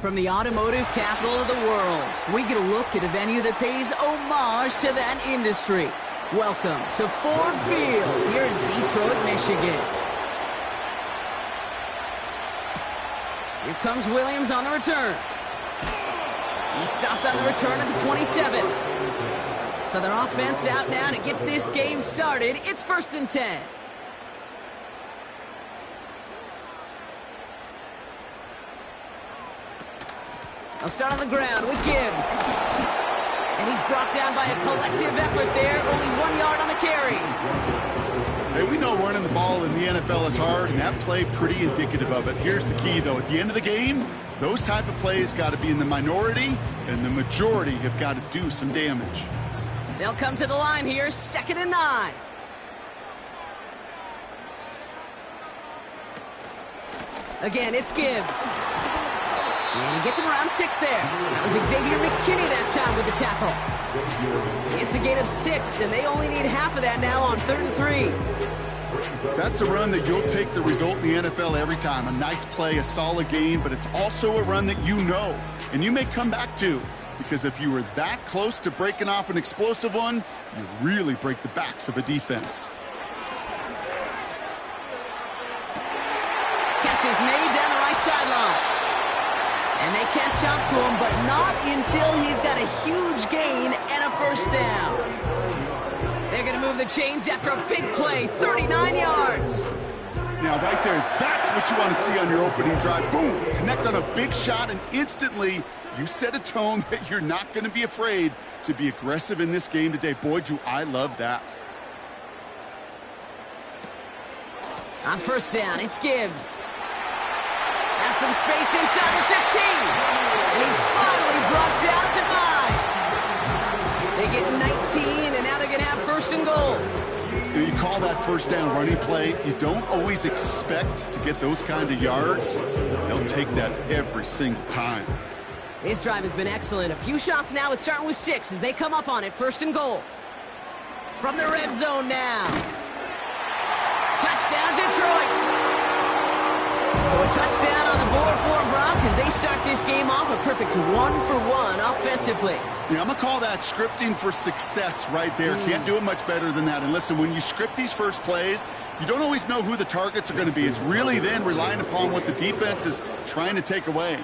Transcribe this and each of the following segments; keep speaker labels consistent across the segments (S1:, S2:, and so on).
S1: From the automotive capital of the world, we get a look at a venue that pays homage to that industry. Welcome to Ford Field here in Detroit, Michigan. Here comes Williams on the return. He stopped on the return at the 27. So their offense out now to get this game started. It's 1st and 10. They'll start on the ground with Gibbs. And he's brought down by a collective effort there. Only 1 yard on the carry.
S2: Hey, we know running the ball in the NFL is hard, and that play pretty indicative of it. Here's the key, though. At the end of the game, those type of plays got to be in the minority, and the majority have got to do some damage.
S1: They'll come to the line here, 2nd and 9. Again, it's Gibbs. And he gets him around 6 there. That was Xavier McKinney that time with the tackle. It's a gain of 6, and they only need half of that now on 3rd and 3.
S2: That's a run that you'll take the result in the NFL every time. A nice play, a solid game, but it's also a run that you know, and you may come back to. Because if you were that close to breaking off an explosive one, you really break the backs of a defense.
S1: Catch is made down the right sideline. And they can't jump to him, but not until he's got a huge gain and a 1st down. They're going to move the chains after a big play, 39 yards.
S2: Now, right there, that's what you want to see on your opening drive. Boom! Connect on a big shot, and instantly you set a tone that you're not going to be afraid to be aggressive in this game today. Boy, do I love that.
S1: On 1st down, it's Gibbs. Has some space inside the 15. And he's finally brought down at the 9. They get 19, and now they're going to have 1st and goal.
S2: You call that 1st down running play. You don't always expect to get those kind of yards. They'll take that every single time.
S1: This drive has been excellent. A few shots now. It's starting with 6 as they come up on it. 1st and goal. From the red zone now. Touchdown, Detroit. So a touchdown on the board for them, Brock, as they start this game off a perfect 1-for-1 offensively.
S2: Yeah, I'm going to call that scripting for success right there. Can't do it much better than that. And listen, when you script these first plays, you don't always know who the targets are going to be. It's really then relying upon what the defense is trying to take away.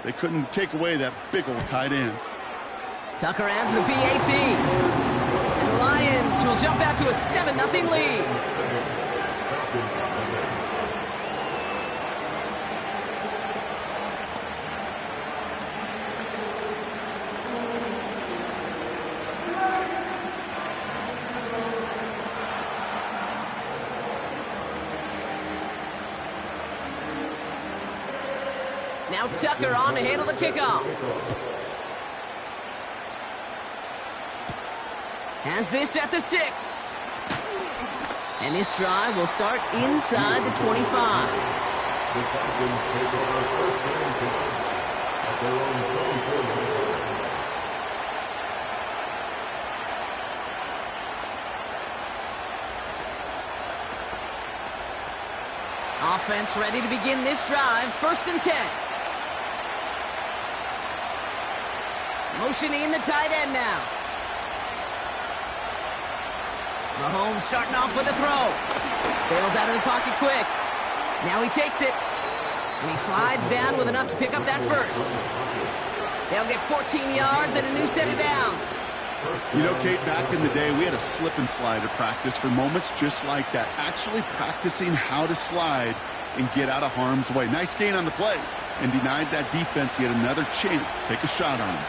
S2: They couldn't take away that big old tight end.
S1: Tucker adds the PAT. And the Lions will jump out to a 7-0 lead. Now Tucker on to handle the kickoff. Has this at the 6. And this drive will start inside the 25.
S3: The Falcons take over 1st down kickoff at their own 24.
S1: Offense ready to begin this drive. 1st and 10. Motioning the tight end now. Mahomes starting off with a throw. Bails out of the pocket quick. Now he takes it. And he slides down with enough to pick up that 1st. They'll get 14 yards and a new set of downs.
S2: You know, Kate, back in the day, we had a slip and slide at practice for moments just like that. Actually practicing how to slide and get out of harm's way. Nice gain on the play. And denied that defense yet another chance to take a shot on him.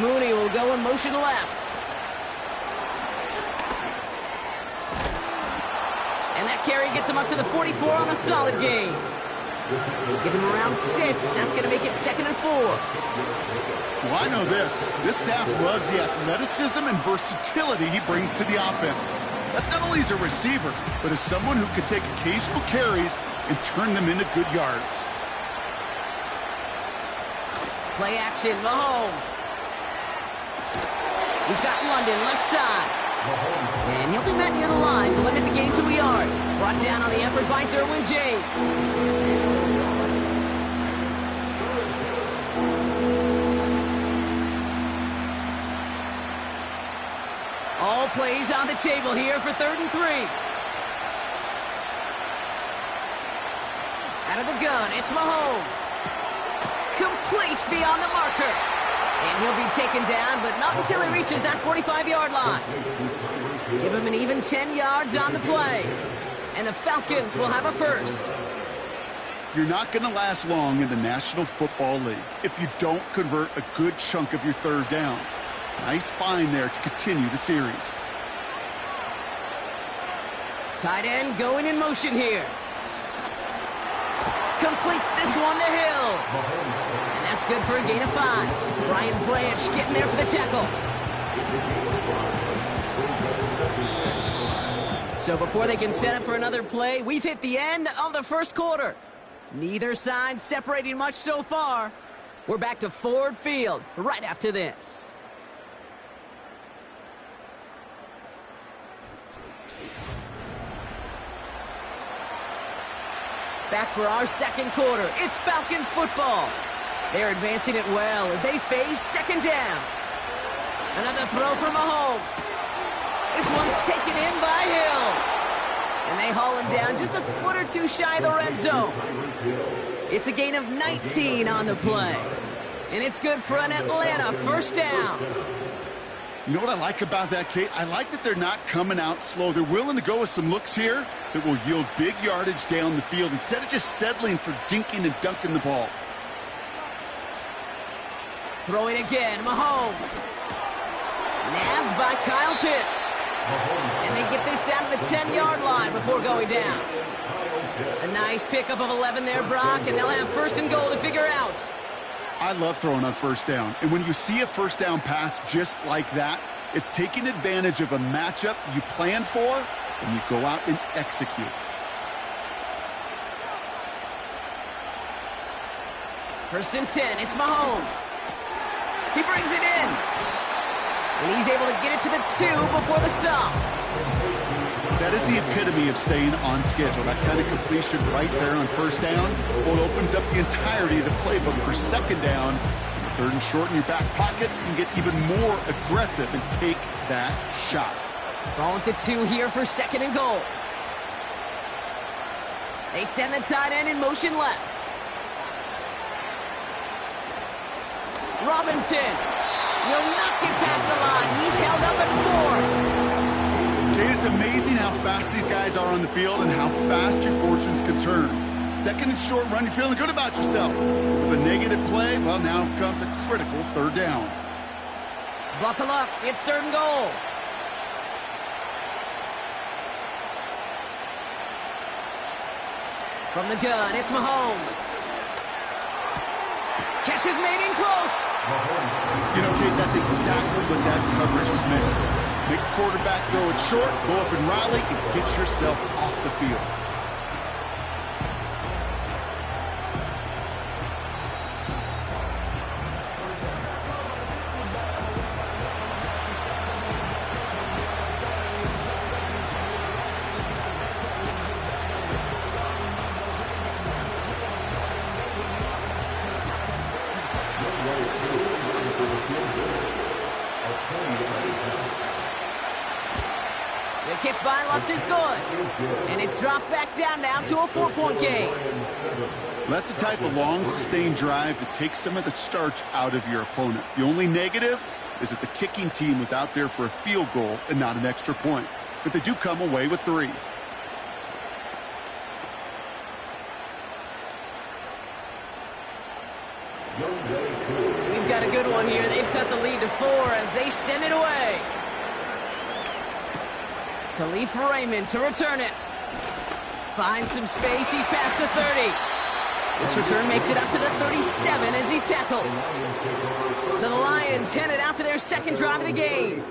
S1: Mooney will go in motion left. And that carry gets him up to the 44 on a solid gain. Give him around 6. That's going to make it 2nd and 4.
S2: Well, I know this. This staff loves the athleticism and versatility he brings to the offense. That's not only as a receiver, but as someone who can take occasional carries and turn them into good yards.
S1: Play action, Mahomes. He's got London left side. And he'll be met near the line to limit the gain to a yard. Brought down on the effort by Derwin James. All plays on the table here for 3rd and 3. Out of the gun, it's Mahomes. Complete beyond the marker. And he'll be taken down, but not until he reaches that 45-yard line. Give him an even 10 yards on the play. And the Falcons will have a first.
S2: You're not going to last long in the National Football League if you don't convert a good chunk of your 3rd downs. Nice find there to continue the series.
S1: Tight end going in motion here. Completes this one to Hill. And that's good for a gain of 5. Brian Branch getting there for the tackle. So before they can set up for another play, we've hit the end of the first quarter. Neither side separating much so far. We're back to Ford Field right after this. Back for our second quarter. It's Falcons football. They're advancing it well as they face 2nd down. Another throw for Mahomes. This one's taken in by Hill. And they haul him down just a foot or two shy of the red zone. It's a gain of 19 on the play. And it's good for an Atlanta 1st down.
S2: You know what I like about that, Kate? I like that they're not coming out slow. They're willing to go with some looks here that will yield big yardage down the field instead of just settling for dinking and dunking the ball.
S1: Throwing again, Mahomes. Nabbed by Kyle Pitts. And they get this down to the 10-yard line before going down. A nice pickup of 11 there, Brock, and they'll have 1st and goal to figure out.
S2: I love throwing on 1st down. And when you see a 1st down pass just like that, it's taking advantage of a matchup you plan for, and you go out and execute.
S1: First and 10, it's Mahomes. He brings it in. And he's able to get it to the 2 before the stop.
S2: That is the epitome of staying on schedule. That kind of completion right there on 1st down. Well, it opens up the entirety of the playbook for 2nd down. 3rd and short in your back pocket. You can get even more aggressive and take that shot.
S1: Ball at the 2 here for 2nd and goal. They send the tight end in motion left. Robinson will not get past the line. He's held up at 4.
S2: Okay, it's amazing how fast these guys are on the field and how fast your fortunes can turn. 2nd and short run, you're feeling good about yourself. With a negative play, well, now comes a critical 3rd down.
S1: Buckle up, it's 3rd and goal. From the gun, it's Mahomes. Catch is made in close.
S2: You know, Kate, that's exactly what that coverage was meant for. Make the quarterback throw it short, go up and rally, and get yourself off the field.
S1: The kick by Lutz is good. And it's dropped back down now to a 4-point game.
S2: That's the type of long, sustained drive that takes some of the starch out of your opponent. The only negative is that the kicking team was out there for a field goal and not an extra point. But they do come away with 3.
S1: We've got a good one here. They've cut the lead to 4 as they send it away. Khalif Raymond to return it. Finds some space. He's past the 30. This return makes it up to the 37 as he's tackled. So the Lions headed out for their 2nd drive of the game.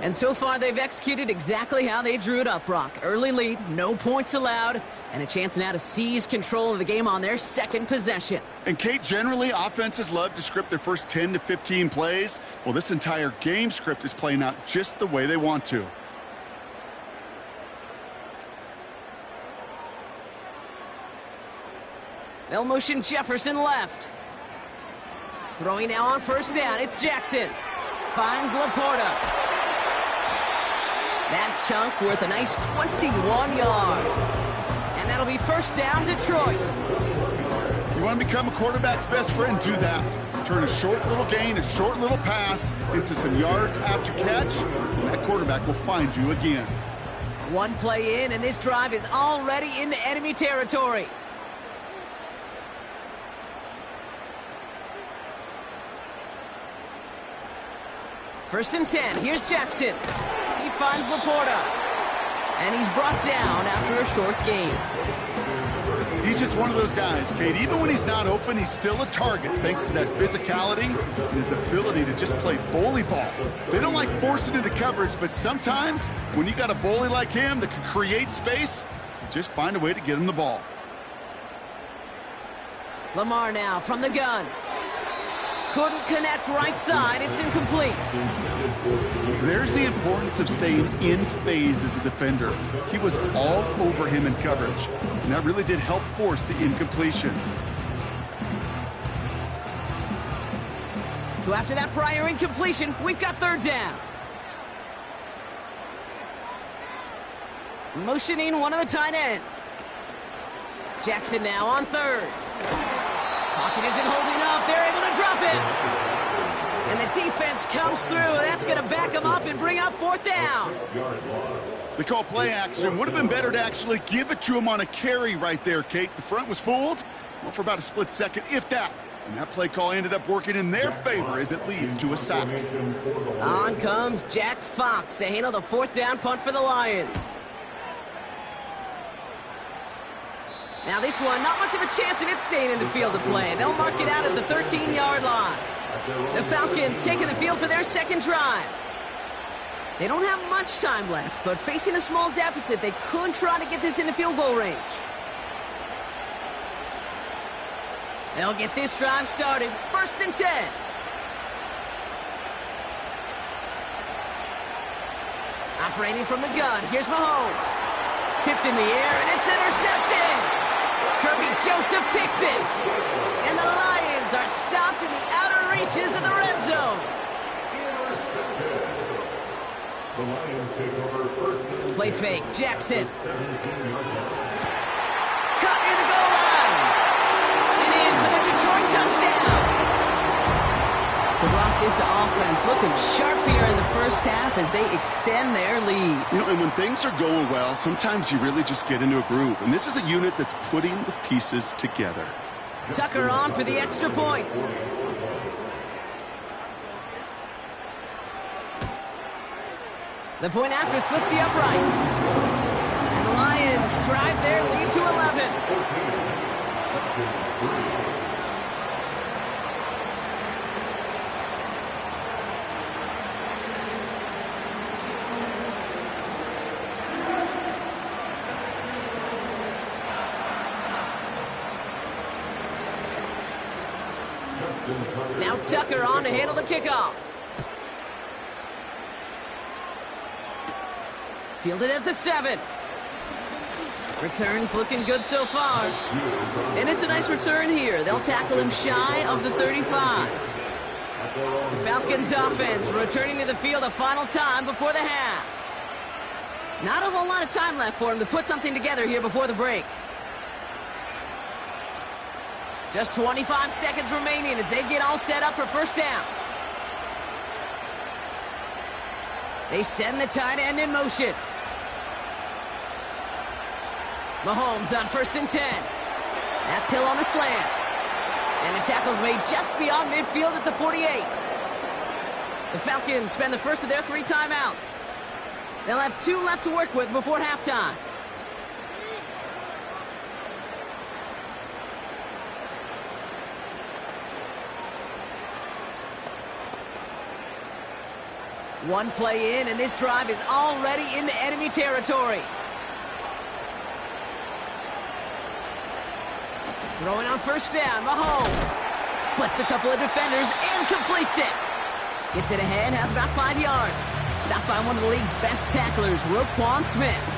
S1: And so far, they've executed exactly how they drew it up, Brock. Early lead, no points allowed, and a chance now to seize control of the game on their 2nd possession.
S2: And, Kate, generally, offenses love to script their first 10 to 15 plays. Well, this entire game script is playing out just the way they want to.
S1: They'll motion Jefferson left. Throwing now on 1st down, it's Jackson. Finds Laporta. That chunk worth a nice 21 yards. And that'll be first down, Detroit.
S2: You want to become a quarterback's best friend, do that. Turn a short little gain, a short little pass into some yards after catch, and that quarterback will find you again.
S1: One play in, and this drive is already into enemy territory. First and 10, here's Jackson. He finds Laporta. And he's brought down after a short gain.
S2: He's just one of those guys, Kate. Even when he's not open, he's still a target thanks to that physicality and his ability to just play bully ball. They don't like forcing into coverage, but sometimes when you got a bully like him that can create space, just find a way to get him the ball.
S1: Lamar now from the gun. Couldn't connect right side. It's incomplete.
S2: There's the importance of staying in phase as a defender. He was all over him in coverage, and that really did help force the incompletion.
S1: So after that prior incompletion, we've got third down. Motioning one of the tight ends. Jackson now on third. Pocket isn't holding up. They're able to drop it. And the defense comes through. That's going to back them up and bring up fourth down.
S2: They call play action. Would have been better to actually give it to him on a carry right there, Kate. The front was fooled, well, for about a split second, if that. And that play call ended up working in their favor as it leads to a sack.
S1: On comes Jack Fox to handle the fourth down punt for the Lions. Now this one, not much of a chance of it staying in the field of play. They'll mark it out at the 13-yard line. The Falcons taking the field for their second drive. They don't have much time left, but facing a small deficit, they could try to get this into field goal range. They'll get this drive started. First and 10. Operating from the gun, here's Mahomes. Tipped in the air, and it's intercepted. Kirby Joseph picks it. And the Lions are stopped in the outer reaches of the red zone.
S3: The Lions take over first.
S1: Play fake, Jackson. Caught near the goal line. And in for the Detroit touchdown. So Brock, this offense looking sharp here in the first half as they extend their lead.
S2: You know, and when things are going well, sometimes you really just get into a groove. And this is a unit that's putting the pieces together.
S1: Tucker on for the extra point. The point after splits the uprights. And the Lions drive their lead to 11. Now Tucker on to handle the kickoff. Fielded at the 7. Returns looking good so far. And it's a nice return here. They'll tackle him shy of the 35. The Falcons offense returning to the field a final time before the half. Not a whole lot of time left for him to put something together here before the break. Just 25 seconds remaining as they get all set up for first down. They send the tight end in motion. Mahomes on first and 10. That's Hill on the slant. And the tackle's made just beyond midfield at the 48. The Falcons spend the first of their 3 timeouts. They'll have 2 left to work with before halftime. One play in, and this drive is already into enemy territory. Throwing on first down, Mahomes. Splits a couple of defenders and completes it. Gets it ahead, has about 5 yards. Stopped by one of the league's best tacklers, Roquan Smith.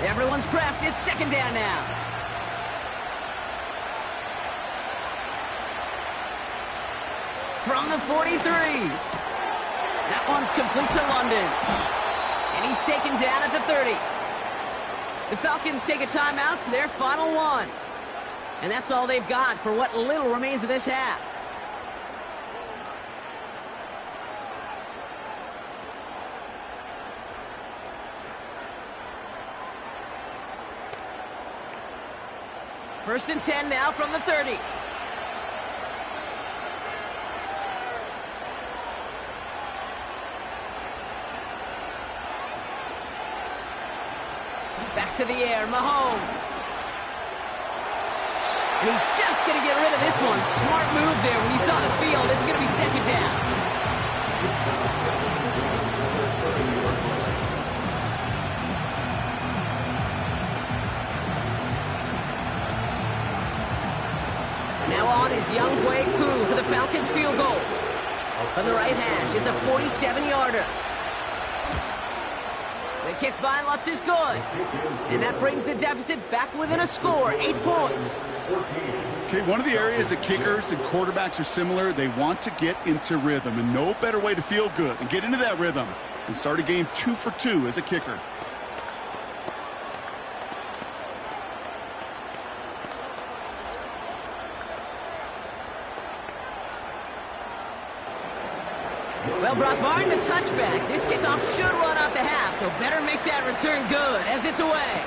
S1: Everyone's prepped. It's second down now. From the 43. That one's complete to London. And he's taken down at the 30. The Falcons take a timeout to their final one. And that's all they've got for what little remains of this half. First and 10 now from the 30. Back to the air, Mahomes. And he's just going to get rid of this one. Smart move there. When you saw the field, it's going to be second down. So now on is Younghoe Koo for the Falcons field goal. From the right hash, it's a 47-yarder. The kick by Lutz is good. And that brings the deficit back within a score, 8 points.
S2: Okay, one of the areas that kickers and quarterbacks are similar, they want to get into rhythm. And no better way to feel good and get into that rhythm and start a game 2 for 2 as a kicker.
S1: Well, Brock Martin, a touchback. This kickoff should run out the half, so better make that return good as it's away.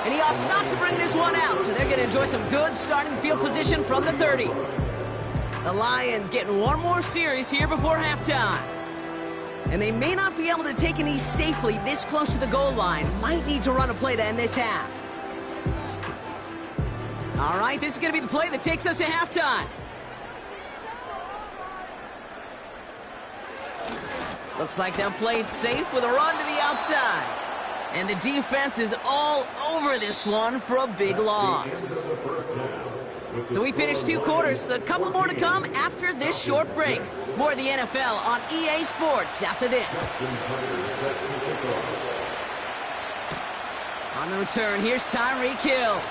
S1: And he opts not to bring this one out, so they're going to enjoy some good starting field position from the 30. The Lions getting one more series here before halftime. And they may not be able to take an knee safely this close to the goal line. Might need to run a play to end this half. All right, this is going to be the play that takes us to halftime. Looks like they'll play it safe with a run to the outside. And the defense is all over this one for a big loss. So we finished 2 quarters. A couple more to come after this short break. More of the NFL on EA Sports after this. On the return, here's Tyreek Hill.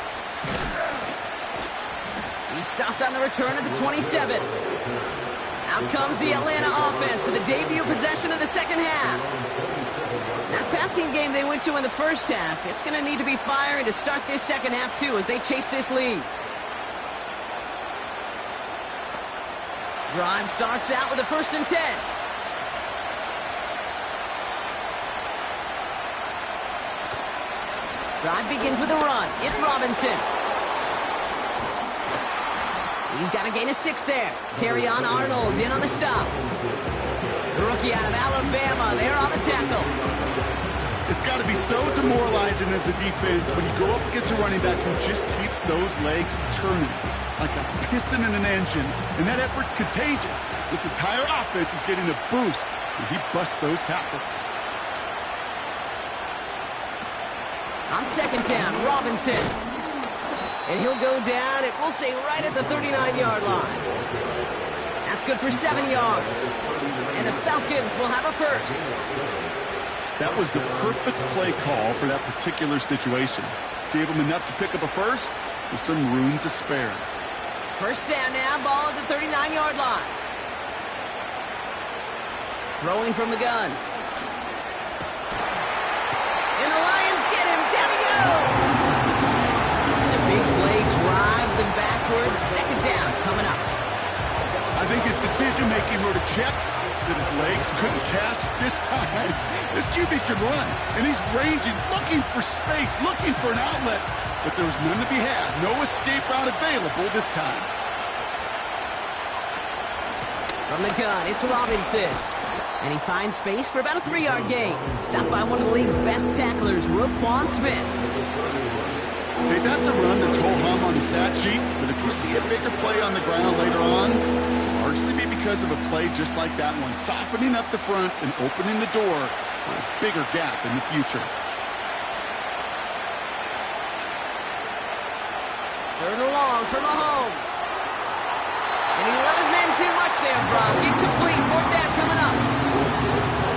S1: He's stopped on the return at the 27. Out comes the Atlanta offense for the debut possession of the second half. That passing game they went to in the first half, it's going to need to be firing to start this second half too as they chase this lead. Drive starts out with a 1st and 10. Drive begins with a run. It's Robinson. He's got a gain of 6 there. Terrion Arnold in on the stop. The rookie out of Alabama there on the tackle.
S2: It's got to be so demoralizing as a defense when you go up against a running back who just keeps those legs churning like a piston in an engine, and that effort's contagious. This entire offense is getting a boost, and he busts those tackles.
S1: On second down, Robinson. And he'll go down, and we'll say right at the 39-yard line. That's good for 7 yards. And the Falcons will have a first.
S2: That was the perfect play call for that particular situation. Gave him enough to pick up a first with some room to spare.
S1: First down now, ball at the 39-yard line. Throwing from the gun. And the Lions get him. Down he goes! And the big play drives them backwards. Second down coming up.
S2: I think his decision-making wrote a check that his legs couldn't catch this time. This QB can run, and he's ranging, looking for space, looking for an outlet. But there was none to be had. No escape route available this time.
S1: From the gun, it's Robinson. And he finds space for about a 3-yard gain. Stopped by one of the league's best tacklers, Roquan Smith.
S2: Okay, that's a run that's ho-hum on the stat sheet, but if you see a bigger play on the ground later on, largely be because of a play just like that one, softening up the front and opening the door for a bigger gap in the future.
S1: Third and long for Mahomes. And he let his man too much there, Brock. Incomplete. 4th down coming up.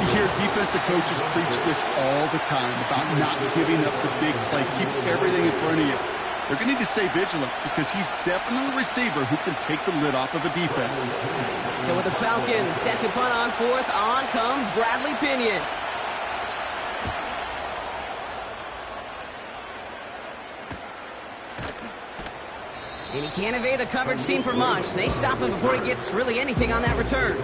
S2: You hear defensive coaches preach this all the time about not giving up the big play. Keep everything in front of you. They're going to need to stay vigilant because he's definitely a receiver who can take the lid off of a defense.
S1: So with the Falcons set to punt on fourth, on comes Bradley Pinion. And he can't evade the coverage team for much. They stop him before he gets really anything on that return.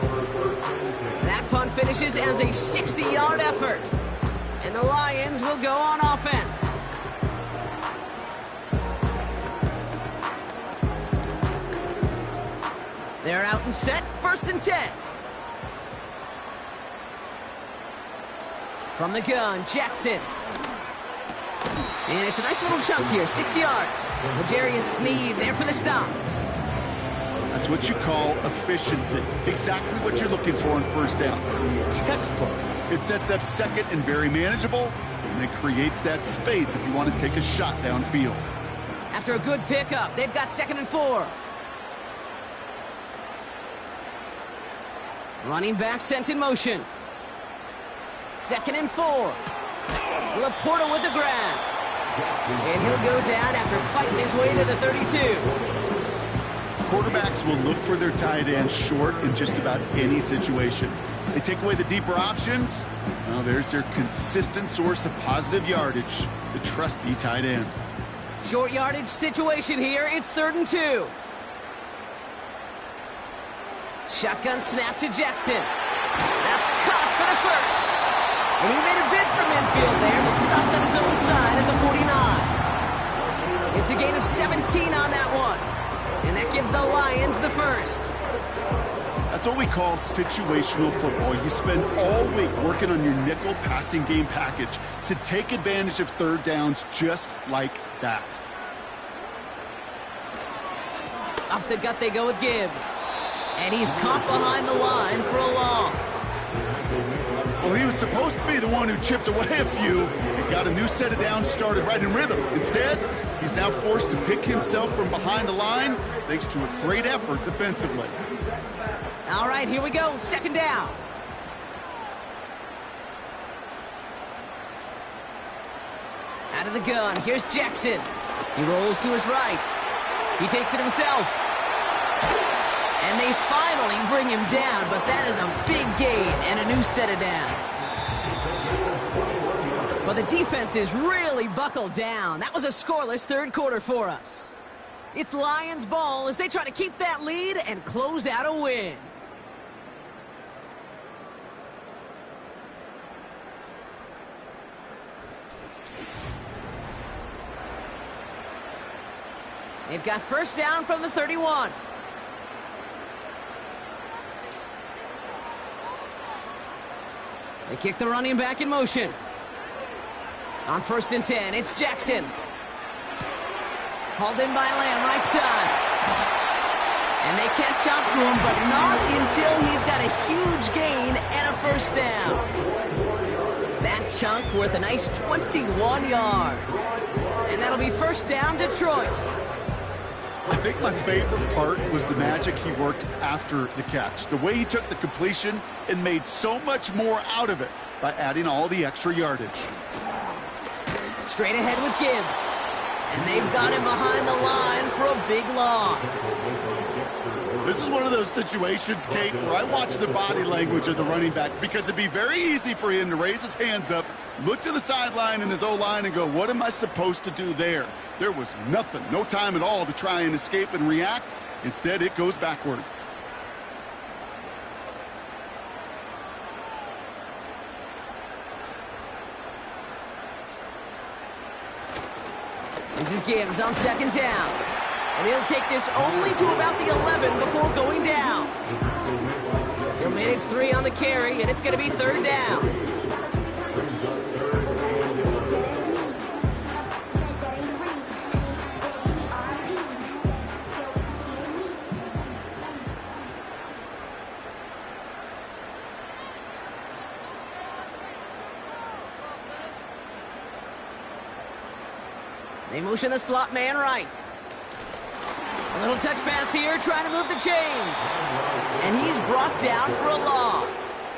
S1: That punt finishes as a 60-yard effort. And the Lions will go on offense. They're out and set, 1st and 10. From the gun, Jackson. And it's a nice little chunk here, 6 yards. L'Jarius Sneed there for the stop.
S2: That's what you call efficiency. Exactly what you're looking for on first down. Textbook. It sets up second and very manageable, and it creates that space if you want to take a shot downfield.
S1: After a good pickup, they've got 2nd and 4. Running back sent in motion. 2nd and 4. Laporta with the grab. And he'll go down after fighting his way to the 32.
S2: Quarterbacks will look for their tight end short in just about any situation. They take away the deeper options. Well, there's their consistent source of positive yardage, the trusty tight end.
S1: Short yardage situation here. It's 3rd and 2. Shotgun snap to Jackson. That's caught for the first. And he made a bid for midfield there, but stopped on his own side at the 49. It's a gain of 17 on that one. And that gives the Lions the first.
S2: That's what we call situational football. You spend all week working on your nickel passing game package to take advantage of third downs just like that.
S1: Off the gut they go with Gibbs. And he's caught behind the line for a loss.
S2: Well, he was supposed to be the one who chipped away a few and got a new set of downs started right in rhythm. Instead, he's now forced to pick himself from behind the line thanks to a great effort defensively.
S1: All right, here we go. 2nd down. Out of the gun. Here's Jackson. He rolls to his right. He takes it himself. And they finally bring him down, but that is a big gain and a new set of downs. Well, the defense is really buckled down. That was a scoreless 3rd quarter for us. It's Lions ball as they try to keep that lead and close out a win. They've got 1st down from the 31. They kick the running back in motion. On 1st and 10, it's Jackson. Hauled in by Lamb, right side. And they catch up to him, but not until he's got a huge gain and a 1st down. That chunk worth a nice 21 yards. And that'll be 1st down, Detroit.
S2: I think my favorite part was the magic he worked after the catch. The way he took the completion and made so much more out of it by adding all the extra yardage.
S1: Straight ahead with Gibbs. And they've got him behind the line for a big loss.
S2: This is one of those situations, Kate, where I watch the body language of the running back because it'd be very easy for him to raise his hands up, look to the sideline in his O-line and go, what am I supposed to do there? There was nothing, no time at all to try and escape and react. Instead, it goes backwards.
S1: This is Gibbs on 2nd down. And he'll take this only to about the 11 before going down. He'll manage 3 on the carry, and it's going to be 3rd down. They motion the slot man right. A little touch pass here, trying to move the chains. And he's brought down for a loss.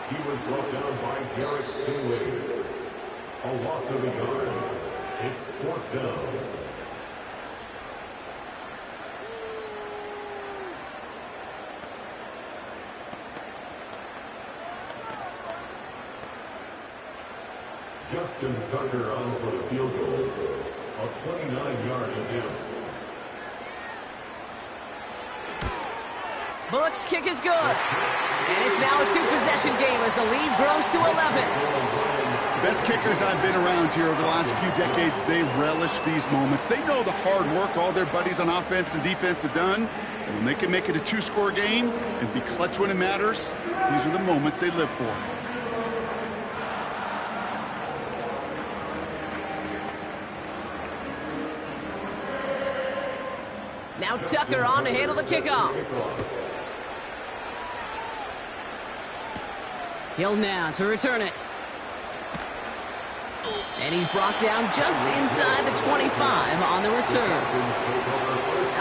S3: He was brought down by Garrett Stingley. A loss of a yard. It's 4th down. Justin Tucker on for the field goal. A 29-yard attempt.
S1: Bullock's kick is good. And it's now a 2-possession game as the lead grows to 11.
S2: Best kickers I've been around here over the last few decades, they relish these moments. They know the hard work all their buddies on offense and defense have done. And when they can make it a 2-score game and be clutch when it matters, these are the moments they live for.
S1: Now Tucker on to handle the kickoff. Hill now to return it. And he's brought down just inside the 25 on the return.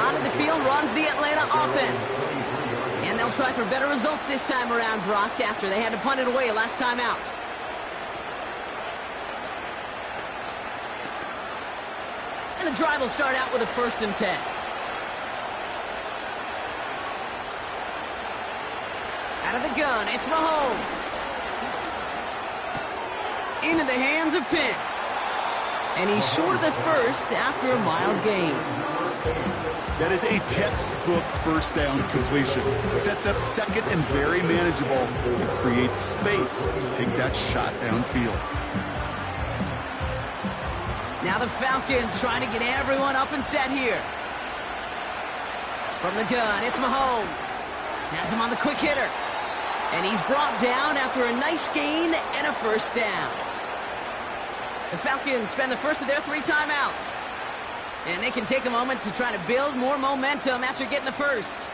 S1: Out of the field runs the Atlanta offense. And they'll try for better results this time around, Brock, after they had to punt it away last time out. And the drive will start out with a 1st and 10. Out of the gun, it's Mahomes. Into the hands of Pitts. And he's short of the first after a mild gain.
S2: That is a textbook 1st down completion. Sets up 2nd and very manageable. And creates space to take that shot downfield.
S1: Now the Falcons trying to get everyone up and set here. From the gun, it's Mahomes. Has him on the quick hitter. And he's brought down after a nice gain and a 1st down. The Falcons spend the first of their 3 timeouts. And they can take a moment to try to build more momentum after getting the first.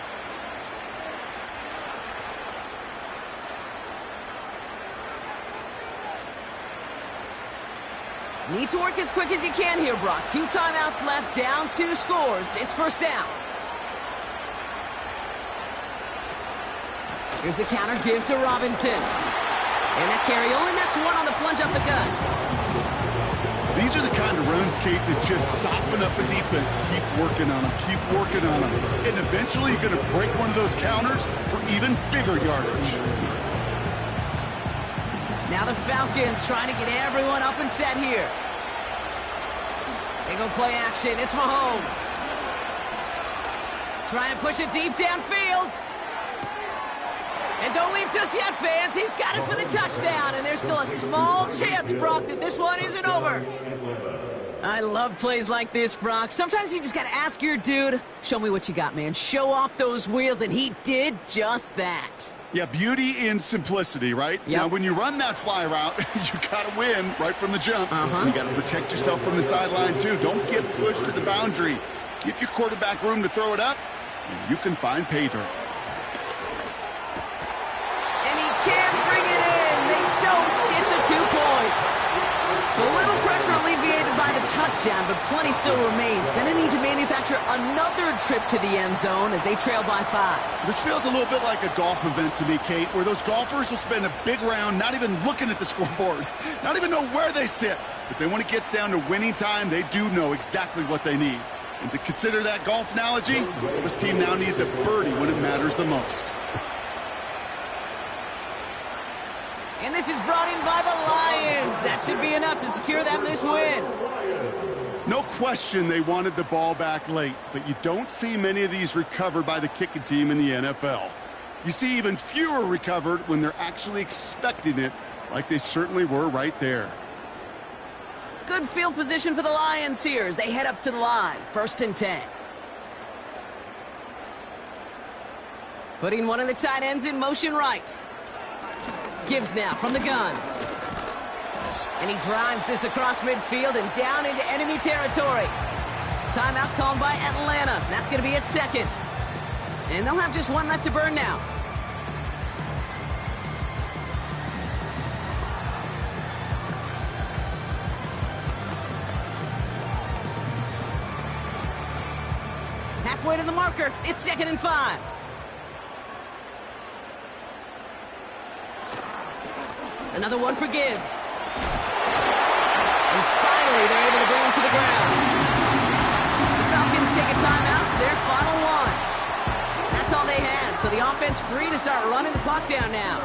S1: Need to work as quick as you can here, Brock. 2 timeouts left, down 2 scores. It's 1st down. Here's a counter give to Robinson. And that carry only nets 1 on the plunge up the gut.
S2: These are the kind of runs, Kate, that just soften up a defense. Keep working on them, keep working on them. And eventually you're going to break one of those counters for even bigger yardage.
S1: Now the Falcons trying to get everyone up and set here. They go play action. It's Mahomes. Trying to push it deep downfield. And don't leave just yet, fans. He's got it for the touchdown. And there's still a small chance, Brock, that this one isn't over. I love plays like this, Brock. Sometimes you just got to ask your dude, show me what you got, man. Show off those wheels, and he did just that.
S2: Yeah, beauty in simplicity, right?
S1: Yep.
S2: Now, when you run that fly route, you got to win right from the jump. You got to protect yourself from the sideline, too. Don't get pushed to the boundary. Give your quarterback room to throw it up, and you can find pay dirt.
S1: Can't bring it in. They don't get the 2 points. So a little pressure alleviated by the touchdown, but plenty still remains. Going to need to manufacture another trip to the end zone as they trail by 5.
S2: This feels a little bit like a golf event to me, Kate, where those golfers will spend a big round not even looking at the scoreboard, not even know where they sit. But then when it gets down to winning time, they do know exactly what they need. And to consider that golf analogy, this team now needs a birdie when it matters the most.
S1: And this is brought in by the Lions. That should be enough to secure them this win.
S2: No question they wanted the ball back late, but you don't see many of these recovered by the kicking team in the NFL. You see even fewer recovered when they're actually expecting it, like they certainly were right there.
S1: Good field position for the Lions here as they head up to the line. 1st and 10. Putting one of the tight ends in motion right. Gibbs now from the gun. And he drives this across midfield and down into enemy territory. Timeout called by Atlanta. That's going to be at 2nd. And they'll have just 1 left to burn now. Halfway to the marker. It's 2nd and 5. Another one for Gibbs. And finally, they're able to bring him to the ground. The Falcons take a timeout to their final one. That's all they had, so the offense free to start running the clock down now.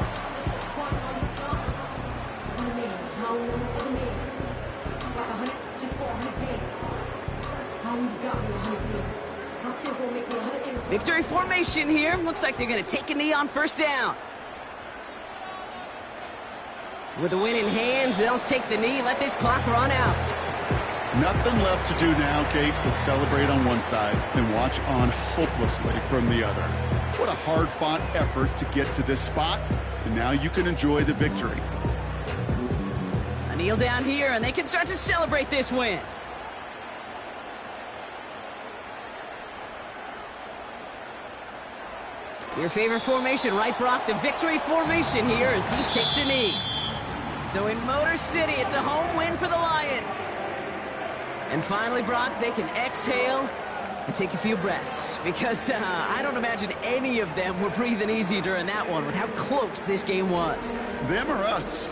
S1: Victory formation here. Looks like they're going to take a knee on first down. With the win in hand, they'll take the knee, let this clock run out.
S2: Nothing left to do now, Kate, but celebrate on one side and watch on hopelessly from the other. What a hard-fought effort to get to this spot, and now you can enjoy the victory.
S1: A kneel down here, and they can start to celebrate this win. Your favorite formation, right, Brock? The victory formation here as he takes a knee. So in Motor City, it's a home win for the Lions. And finally, Brock, they can exhale and take a few breaths. Because I don't imagine any of them were breathing easy during that one with how close this game was.
S2: Them or us?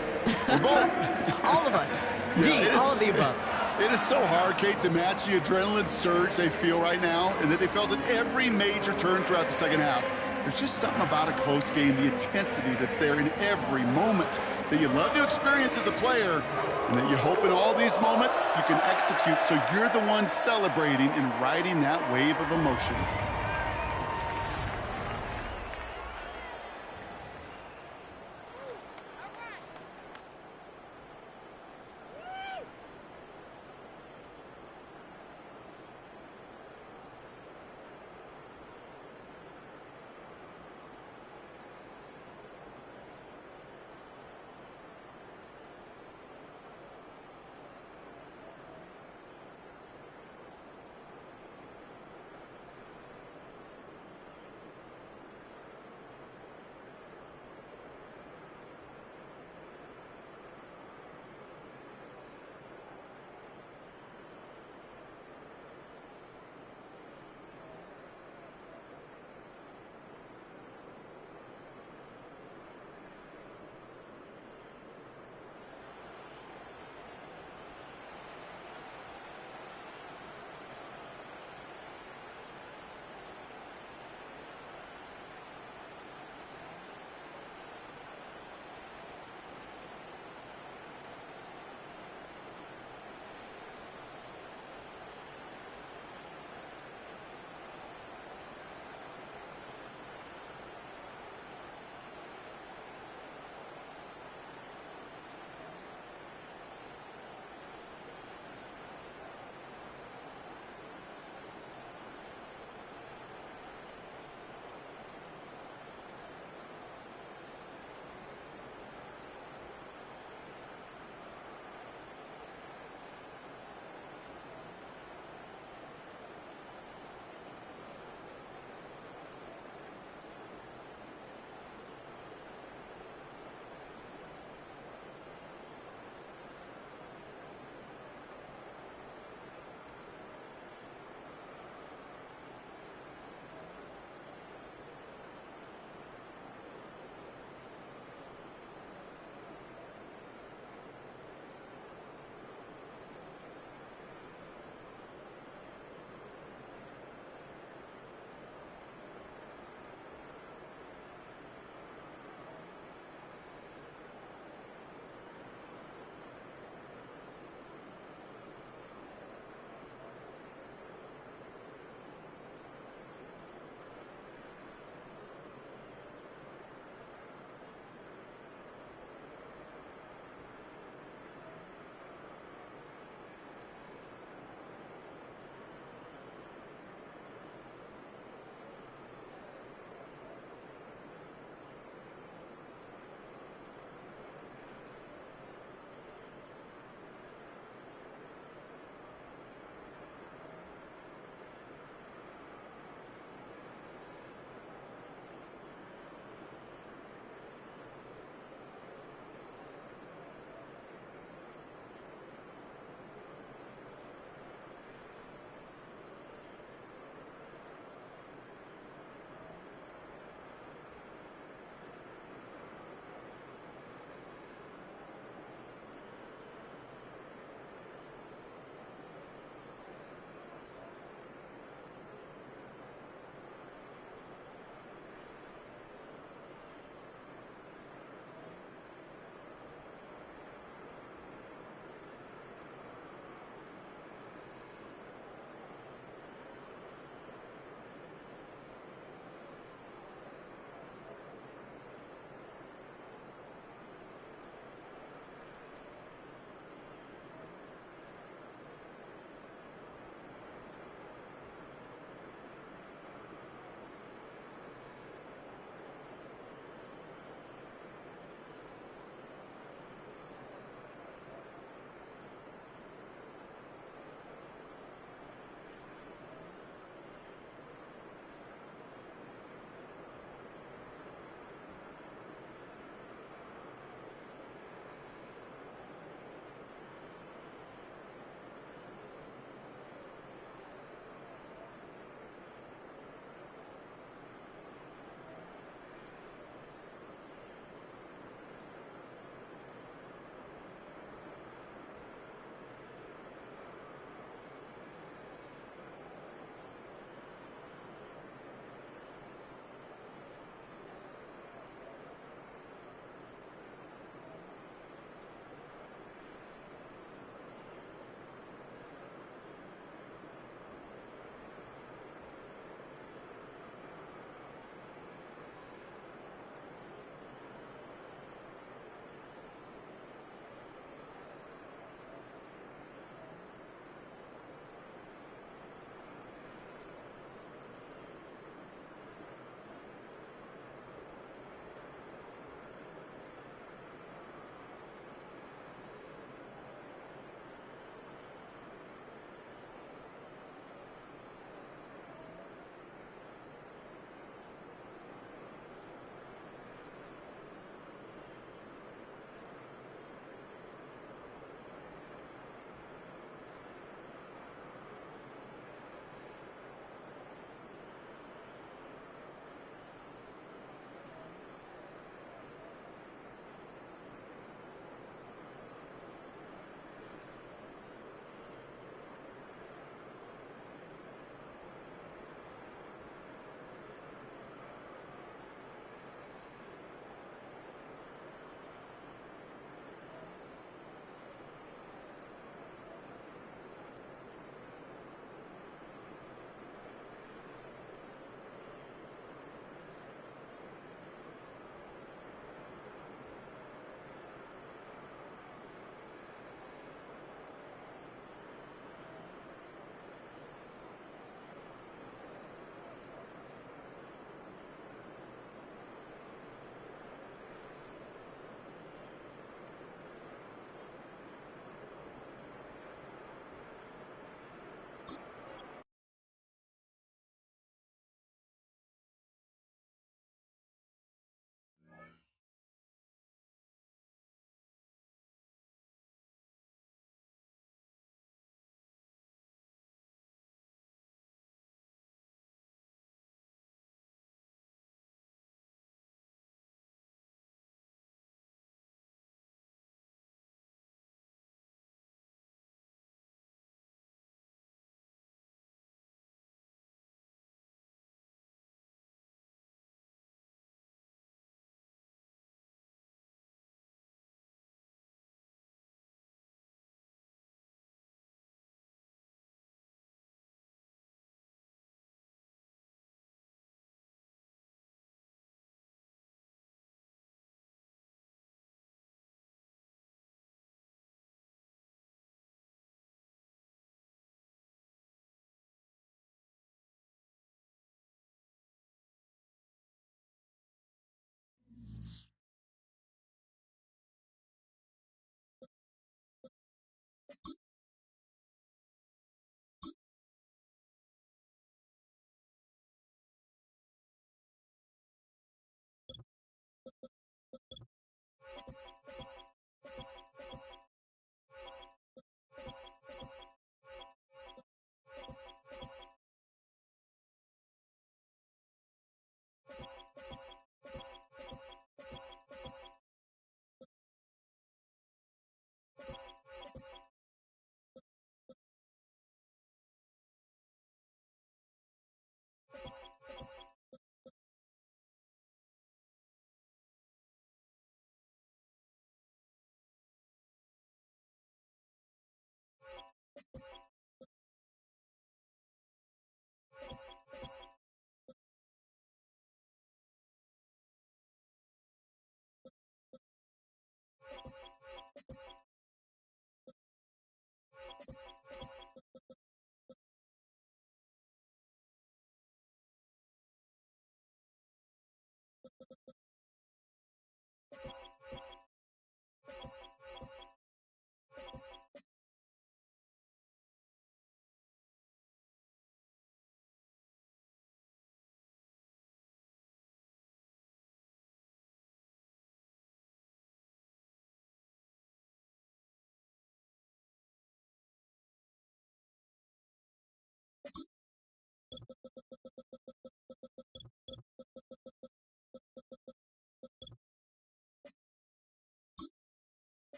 S2: We're both.
S1: All of us. Indeed, all of the above.
S2: It is so hard, Kate, to match the adrenaline surge they feel right now and that they felt at every major turn throughout the second half. There's just something about a close game, the intensity that's there in every moment that you love to experience as a player, and that you hope in all these moments you can execute so you're the one celebrating and riding that wave of emotion.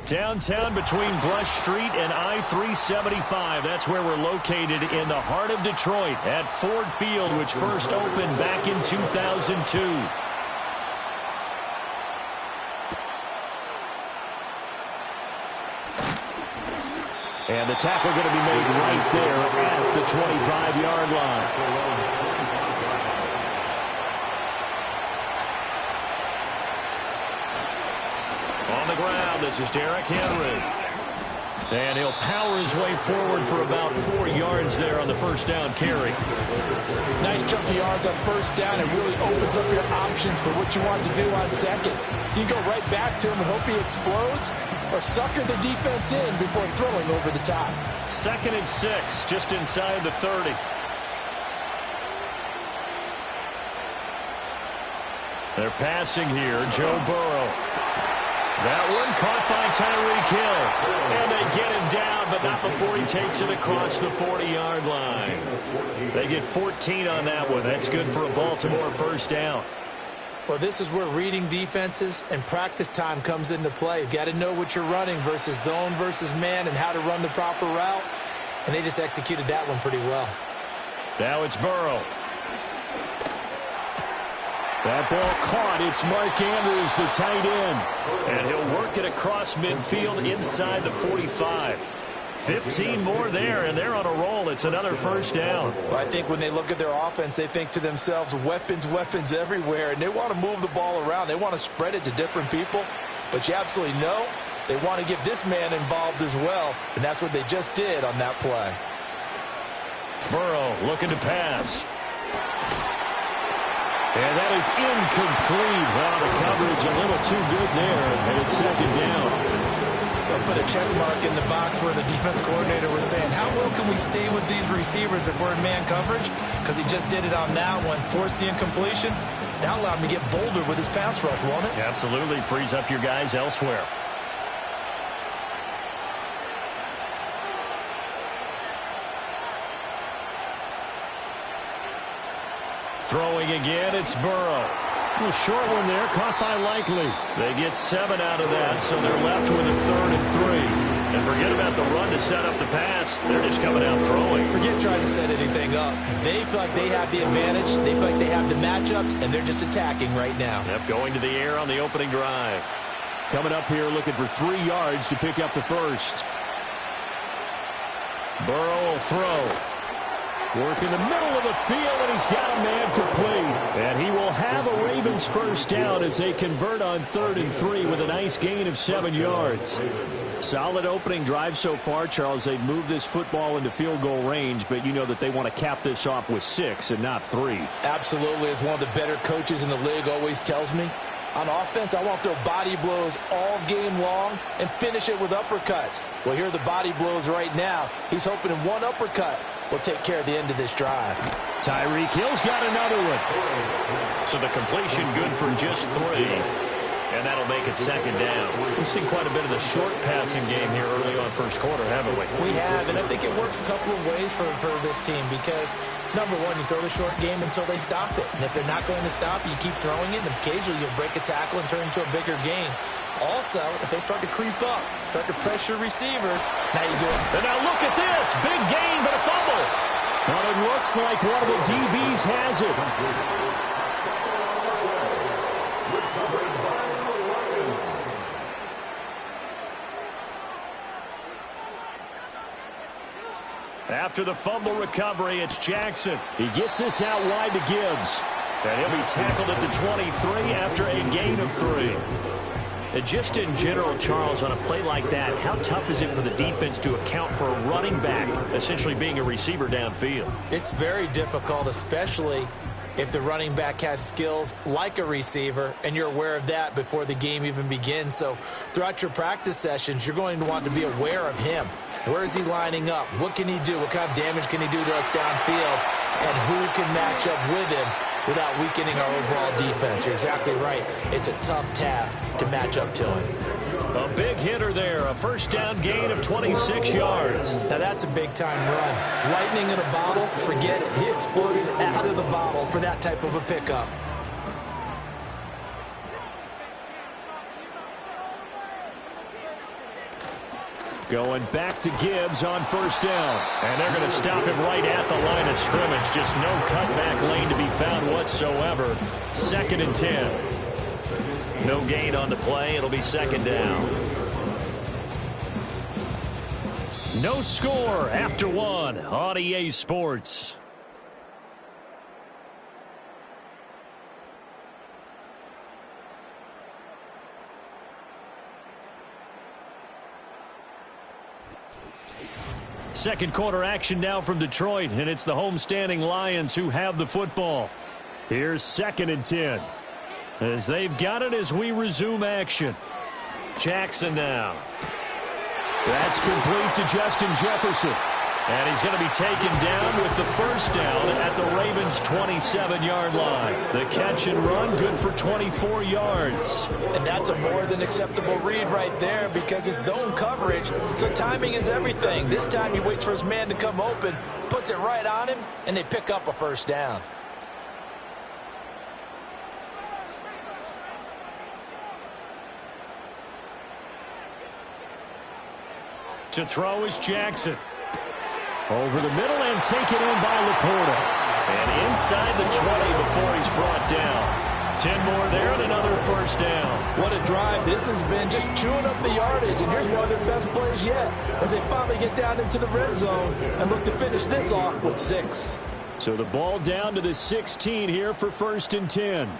S4: Downtown between Brush Street and I-375. That's where we're located in the heart of Detroit at Ford Field, which first opened back in 2002. And the tackle going to be made right there at the 25-yard line. On the ground, this is Derrick Henry. And he'll power his way forward for about 4 yards there on the first down carry.
S5: Nice chunk of yards on first down. It really opens up your options for what you want to do on second. You go right back to him and hope he explodes, or sucker the defense in before throwing over the top.
S4: 2nd and 6, just inside the 30. They're passing here, Joe Burrow. That one caught by Tyreek Hill. And they get him down, but not before he takes it across the 40-yard line. They get 14 on that one. That's good for a Baltimore first down.
S5: Well, this is where reading defenses and practice time comes into play. You've got to know what you're running versus zone versus man and how to run the proper route. And they just executed that one pretty well.
S4: Now it's Burrow. That ball caught. It's Mark Andrews, the tight end. And he'll work it across midfield inside the 45. 15 more there, and they're on a roll. It's another first down.
S5: Well, I think when they look at their offense, they think to themselves, weapons, weapons everywhere. And they want to move the ball around. They want to spread it to different people. But you absolutely know they want to get this man involved as well. And that's what they just did on that play.
S4: Burrow looking to pass. And that is incomplete. Wow, the coverage a little too good there, and it's second down.
S5: They'll put a check mark in the box where the defense coordinator was saying, how well can we stay with these receivers if we're in man coverage? Because he just did it on that one, forced the incompletion. That allowed him to get bolder with his pass rush, won't it?
S4: Absolutely, frees up your guys elsewhere. Throwing again, it's Burrow. A short one there, caught by Likely. They get 7 out of that, so they're left with a 3rd and 3. And forget about the run to set up the pass. They're just coming out throwing.
S5: Forget trying to set anything up. They feel like they have the advantage. They feel like they have the matchups, and they're just attacking right now.
S4: Yep, going to the air on the opening drive. Coming up here looking for 3 yards to pick up the first. Burrow will throw. Work in the middle of the field, and he's got a man complete. And he will have a Ravens first down as they convert on 3rd and 3 with a nice gain of 7 yards. Solid opening drive so far, Charles. They've moved this football into field goal range, but you know that they want to cap this off with 6 and not 3.
S5: Absolutely. As one of the better coaches in the league always tells me, on offense, I want to throw body blows all game long and finish it with uppercuts. Well, here are the body blows right now. He's hoping in one uppercut will take care of the end of this drive.
S4: Tyreek Hill's got another one. So the completion good for just 3. And that'll make it second down. We've seen quite a bit of the short passing game here early on first quarter, haven't we?
S5: We have, and I think it works a couple of ways for this team because, number one, you throw the short game until they stop it. And if they're not going to stop it, you keep throwing it, and occasionally you'll break a tackle and turn into a bigger game. Also, if they start to creep up, start to pressure receivers, now you go.
S4: And now look at this. Big gain, but a fumble. But it looks like one of the DBs has it. After the fumble recovery, it's Jackson. He gets this out wide to Gibbs. And he'll be tackled at the 23 after a gain of 3. And just in general, Charles, on a play like that, how tough is it for the defense to account for a running back essentially being a receiver downfield?
S5: It's very difficult, especially if the running back has skills like a receiver, and you're aware of that before the game even begins. So throughout your practice sessions, you're going to want to be aware of him. Where is he lining up? What can he do? What kind of damage can he do to us downfield? And who can match up with him without weakening our overall defense? You're exactly right. It's a tough task to match up to him.
S4: A big hitter there, a first down gain of 26 yards.
S5: Now that's a big-time run. Lightning in a bottle, forget it. He exploded out of the bottle for that type of a pickup.
S4: Going back to Gibbs on first down. And they're going to stop him right at the line of scrimmage. Just no cutback lane to be found whatsoever. 2nd and 10. No gain on the play. It'll be 2nd down. No score after 1 on EA Sports. Second quarter action now from Detroit, and it's the homestanding Lions who have the football. Here's 2nd and 10. As they've got it as we resume action. Jackson now. That's complete to Justin Jefferson. And he's going to be taken down with the first down at the Ravens' 27-yard line. The catch and run, good for 24 yards.
S5: And that's a more than acceptable read right there because it's zone coverage, so timing is everything. This time he waits for his man to come open, puts it right on him, and they pick up a first down.
S4: To throw is Jackson. Over the middle and taken in by Laporta. And inside the 20 before he's brought down. 10 more there and another first down.
S5: What a drive this has been, just chewing up the yardage. And here's one of their best plays yet as they finally get down into the red zone and look to finish this off with 6.
S4: So the ball down to the 16 here for 1st and 10.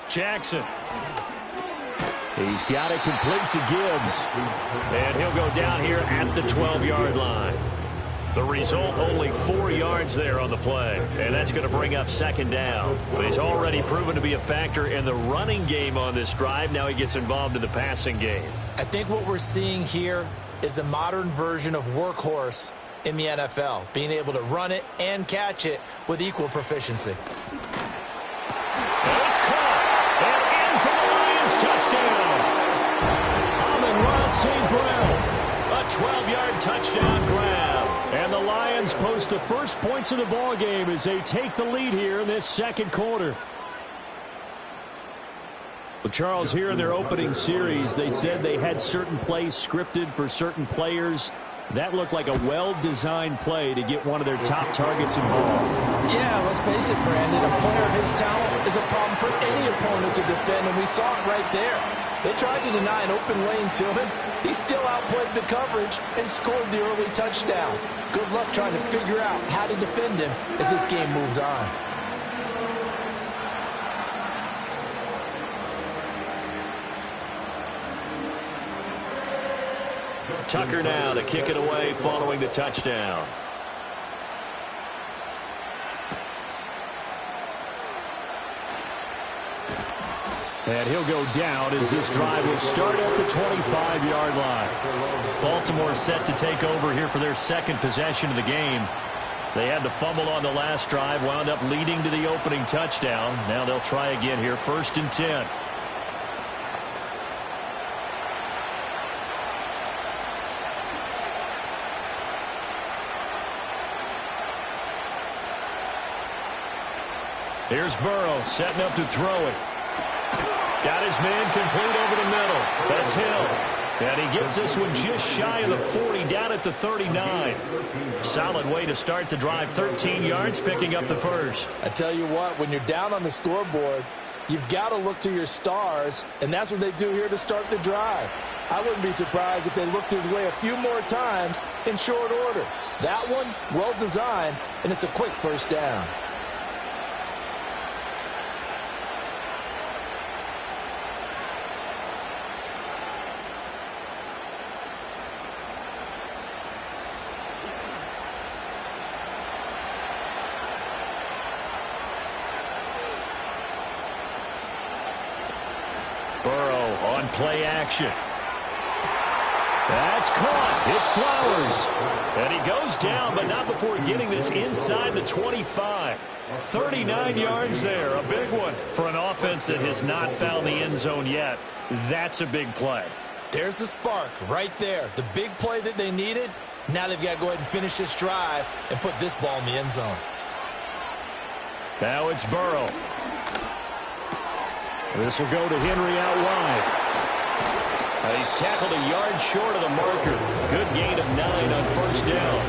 S4: Jackson. He's got it complete to Gibbs. And he'll go down here at the 12-yard line. The result, only 4 yards there on the play. And that's going to bring up 2nd down. But he's already proven to be a factor in the running game on this drive. Now he gets involved in the passing game.
S5: I think what we're seeing here is the modern version of workhorse in the NFL. Being able to run it and catch it with equal proficiency.
S4: And it's caught. And in for the Lions touchdown. Amon-Ra St. Brown. A 12-yard touchdown grab. And the Lions post the first points of the ball game as they take the lead here in this second quarter. Well, Charles, here in their opening series, they said they had certain plays scripted for certain players. That looked like a well-designed play to get one of their top targets involved.
S5: Yeah, let's face it, Brandon. A player of his talent is a problem for any opponent to defend, and we saw it right there. They tried to deny an open lane to him. He still outplayed the coverage and scored the early touchdown. Good luck trying to figure out how to defend him as this game moves on.
S4: Tucker now to kick it away following the touchdown. And he'll go down as this drive will start at the 25-yard line. Baltimore set to take over here for their second possession of the game. They had the fumble on the last drive, wound up leading to the opening touchdown. Now they'll try again here, 1st and 10. Here's Burrow setting up to throw it. Got his man complete over the middle. That's Hill. And he gets this one just shy of the 40, down at the 39. Solid way to start the drive. 13 yards, picking up the first.
S5: I tell you what, when you're down on the scoreboard, you've got to look to your stars, and that's what they do here to start the drive. I wouldn't be surprised if they looked his way a few more times in short order. That one, well designed, and it's a quick first down.
S4: on play action. That's caught. It's Flowers. And he goes down, but not before getting this inside the 25. 39 yards there, a big one. For an offense that has not found the end zone yet, that's a big play.
S5: There's the spark right there. The big play that they needed. Now they've got to go ahead and finish this drive and put this ball in the end zone.
S4: Now it's Burrow. This will go to Henry out wide. He's tackled a yard short of the marker. Good gain of 9 on first down.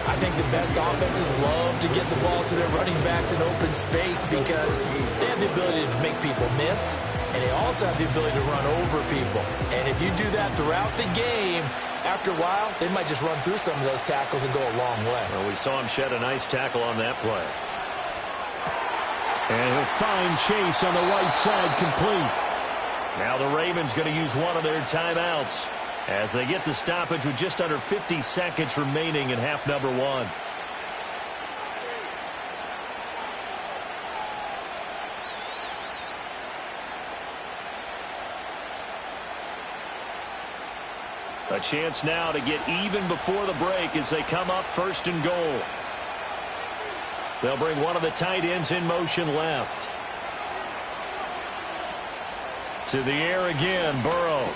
S5: I think the best offenses love to get the ball to their running backs in open space because they have the ability to make people miss, and they also have the ability to run over people. And if you do that throughout the game, after a while, they might just run through some of those tackles and go a long way.
S4: Well, we saw him shed a nice tackle on that play. And he'll find Chase on the right side complete. Now the Ravens going to use one of their timeouts as they get the stoppage with just under 50 seconds remaining in half number 1. A chance now to get even before the break as they come up first and goal. They'll bring one of the tight ends in motion left. To the air again, Burrow.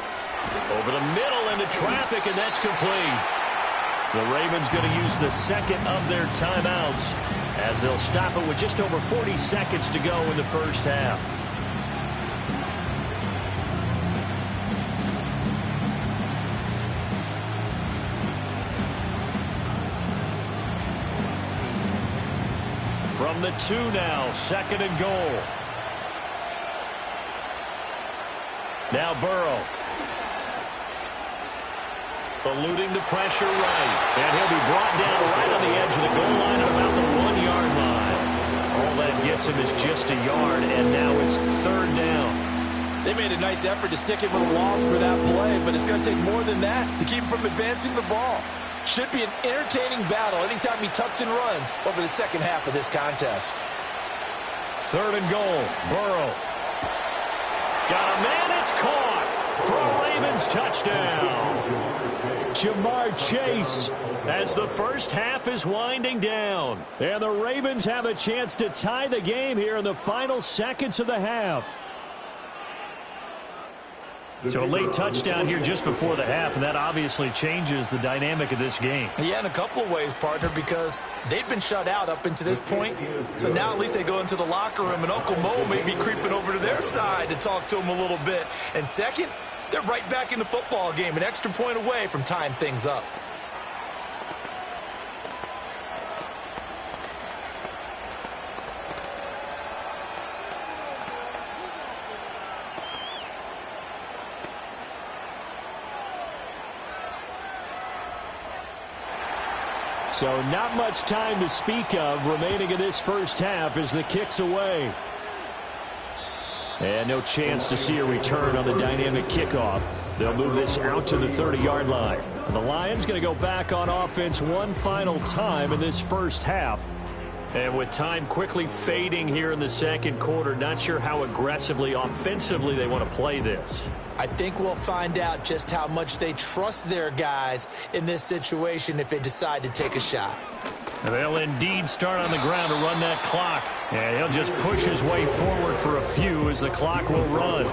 S4: Over the middle into traffic, and that's complete. The Ravens going to use the second of their timeouts as they'll stop it with just over 40 seconds to go in the first half. From the 2 now, second and goal. Now Burrow. Eluding the pressure right. And he'll be brought down right on the edge of the goal line at about the 1-yard line. All that gets him is just a yard, and now it's third down.
S6: They made a nice effort to stick him with a loss for that play, but it's going to take more than that to keep him from advancing the ball. Should be an entertaining battle anytime he tucks and runs over the second half of this contest.
S4: Third and goal. Burrow. Got a man, it's caught for a Ravens touchdown. Jamar Chase as the first half is winding down. And the Ravens have a chance to tie the game here in the final seconds of the half. So a late touchdown here just before the half, and that obviously changes the dynamic of this game.
S5: Yeah, in a couple of ways, partner, because they've been shut out up until this point. So now at least they go into the locker room, and Uncle Mo may be creeping over to their side to talk to them a little bit. And second, they're right back in the football game, an extra point away from tying things up.
S4: So not much time to speak of remaining in this first half as the kick's away. And no chance to see a return on the dynamic kickoff. They'll move this out to the 30-yard line. The Lions going to go back on offense one final time in this first half. And with time quickly fading here in the second quarter, not sure how aggressively, offensively they want to play this.
S5: I think we'll find out just how much they trust their guys in this situation if they decide to take a shot.
S4: They'll indeed start on the ground to run that clock. And he'll just push his way forward for a few as the clock will run.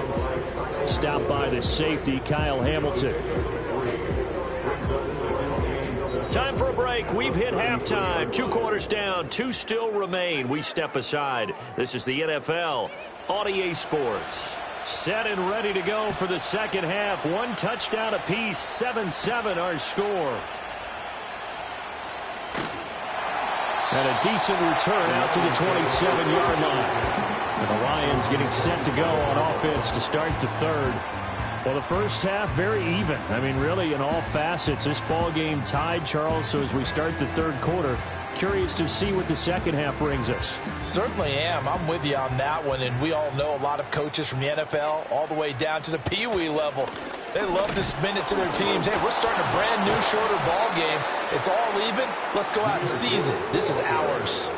S4: Stopped by the safety, Kyle Hamilton. Time for a break. We've hit halftime. 2 quarters down. 2 still remain. We step aside. This is the NFL on EA Sports. Set and ready to go for the second half. 1 touchdown apiece. 7-7 our score. And a decent return out to the 27-yard line. And the Lions getting set to go on offense to start the third. Well, the first half, very even. I mean, really, in all facets, this ball game tied, Charles. So as we start the third quarter, curious to see what the second half brings us.
S5: Certainly am. I'm with you on that one. And we all know a lot of coaches from the NFL all the way down to the Pee-wee level. They love to spin it to their teams. Hey, we're starting a brand new, shorter ball game. It's all even. Let's go out and seize it. This is ours.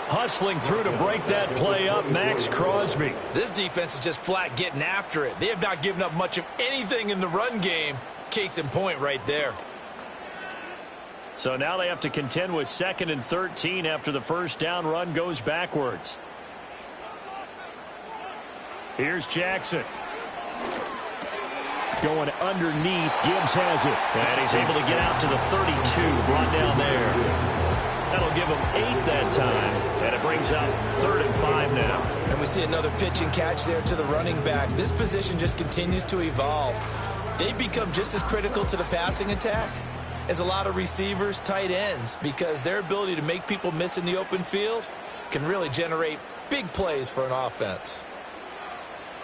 S4: Hustling through to break that play up, Max Crosby.
S5: This defense is just flat getting after it. They have not given up much of anything in the run game. Case in point right there.
S4: So now they have to contend with 2nd and 13 after the first down run goes backwards. Here's Jackson. Going underneath. Gibbs has it. And he's able to get out to the 32. Brought down there. That'll give him 8 that time. And it brings up 3rd and 5 now.
S5: And we see another pitch and catch there to the running back. This position just continues to evolve. They become just as critical to the passing attack as a lot of receivers, tight ends, because their ability to make people miss in the open field can really generate big plays for an offense.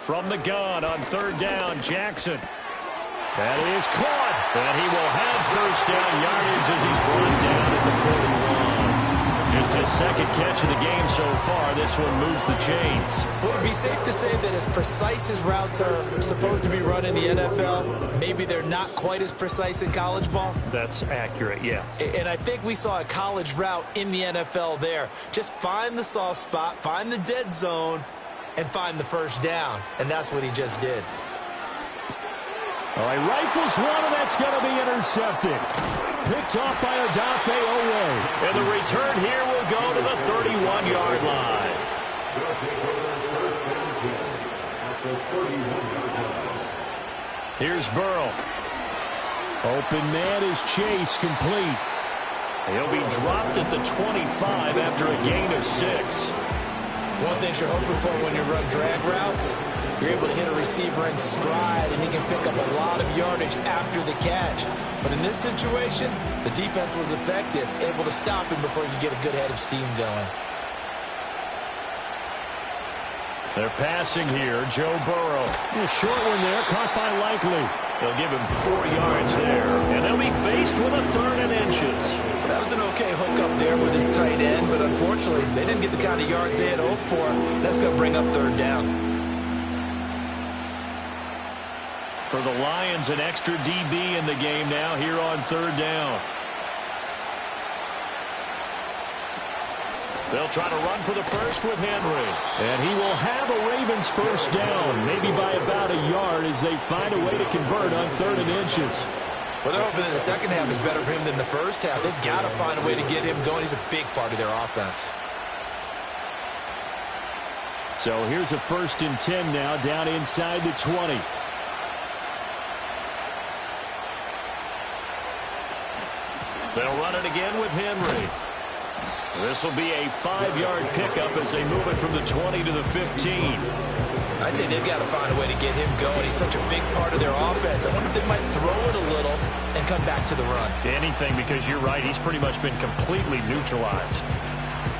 S4: From the gun on 3rd down, Jackson. That is caught. And he will have first down yardage as he's brought down at the 41. Just his 2nd catch of the game so far. This one moves the chains.
S5: Would it be safe to say that as precise as routes are supposed to be run in the NFL, maybe they're not quite as precise in college ball?
S4: That's accurate, yeah.
S5: And I think we saw a college route in the NFL there. Just find the soft spot, find the dead zone, and find the first down. And that's what he just did.
S4: All right, rifles one, and that's going to be intercepted. Picked off by Odafe Oweh. And the return here will go to the 31-yard line. Here's Burrow. Open man is Chase, complete. He'll be dropped at the 25 after a gain of 6.
S5: One thing you're hoping for when you run drag routes, you're able to hit a receiver in stride, and he can pick up a lot of yardage after the catch. But in this situation, the defense was effective, able to stop him before you get a good head of steam going.
S4: They're passing here. Joe Burrow. A short one there, caught by Likely. They'll give him 4 yards there, and they'll be faced with a 3rd and inches.
S5: That was an okay hook up there with his tight end, but unfortunately, they didn't get the kind of yards they had hoped for. That's going to bring up 3rd down.
S4: For the Lions, an extra DB in the game now here on 3rd down. They'll try to run for the first with Henry. And he will have a Ravens first down, maybe by about a yard as they find a way to convert on 3rd and inches.
S5: Well, they're hoping that the second half is better for him than the first half. They've got to find a way to get him going. He's a big part of their offense.
S4: So here's a 1st and 10 now down inside the 20. They'll run it again with Henry. This will be a 5-yard pickup as they move it from the 20 to the 15.
S5: I'd say they've got to find a way to get him going. He's such a big part of their offense. I wonder if they might throw it a little and come back to the run.
S4: Anything, because you're right. He's pretty much been completely neutralized.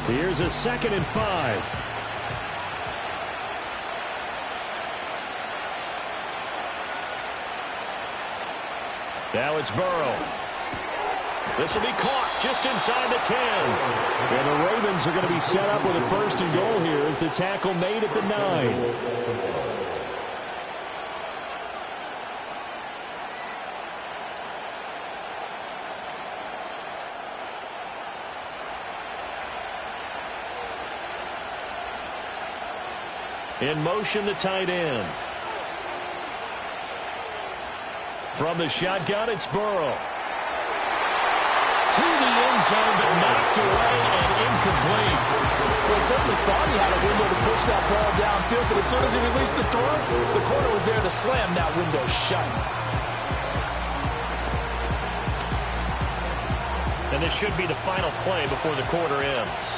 S4: Here's a 2nd and 5. Now it's Burrow. This will be caught just inside the 10. And the Ravens are going to be set up with a 1st and goal here as the tackle made at the 9. In motion, the tight end. From the shotgun, it's Burrow. To the end zone, but knocked away and incomplete.
S6: Well, certainly thought he had a window to push that ball downfield, but as soon as he released the throw, the corner was there to slam that window shut.
S4: And this should be the final play before the quarter ends.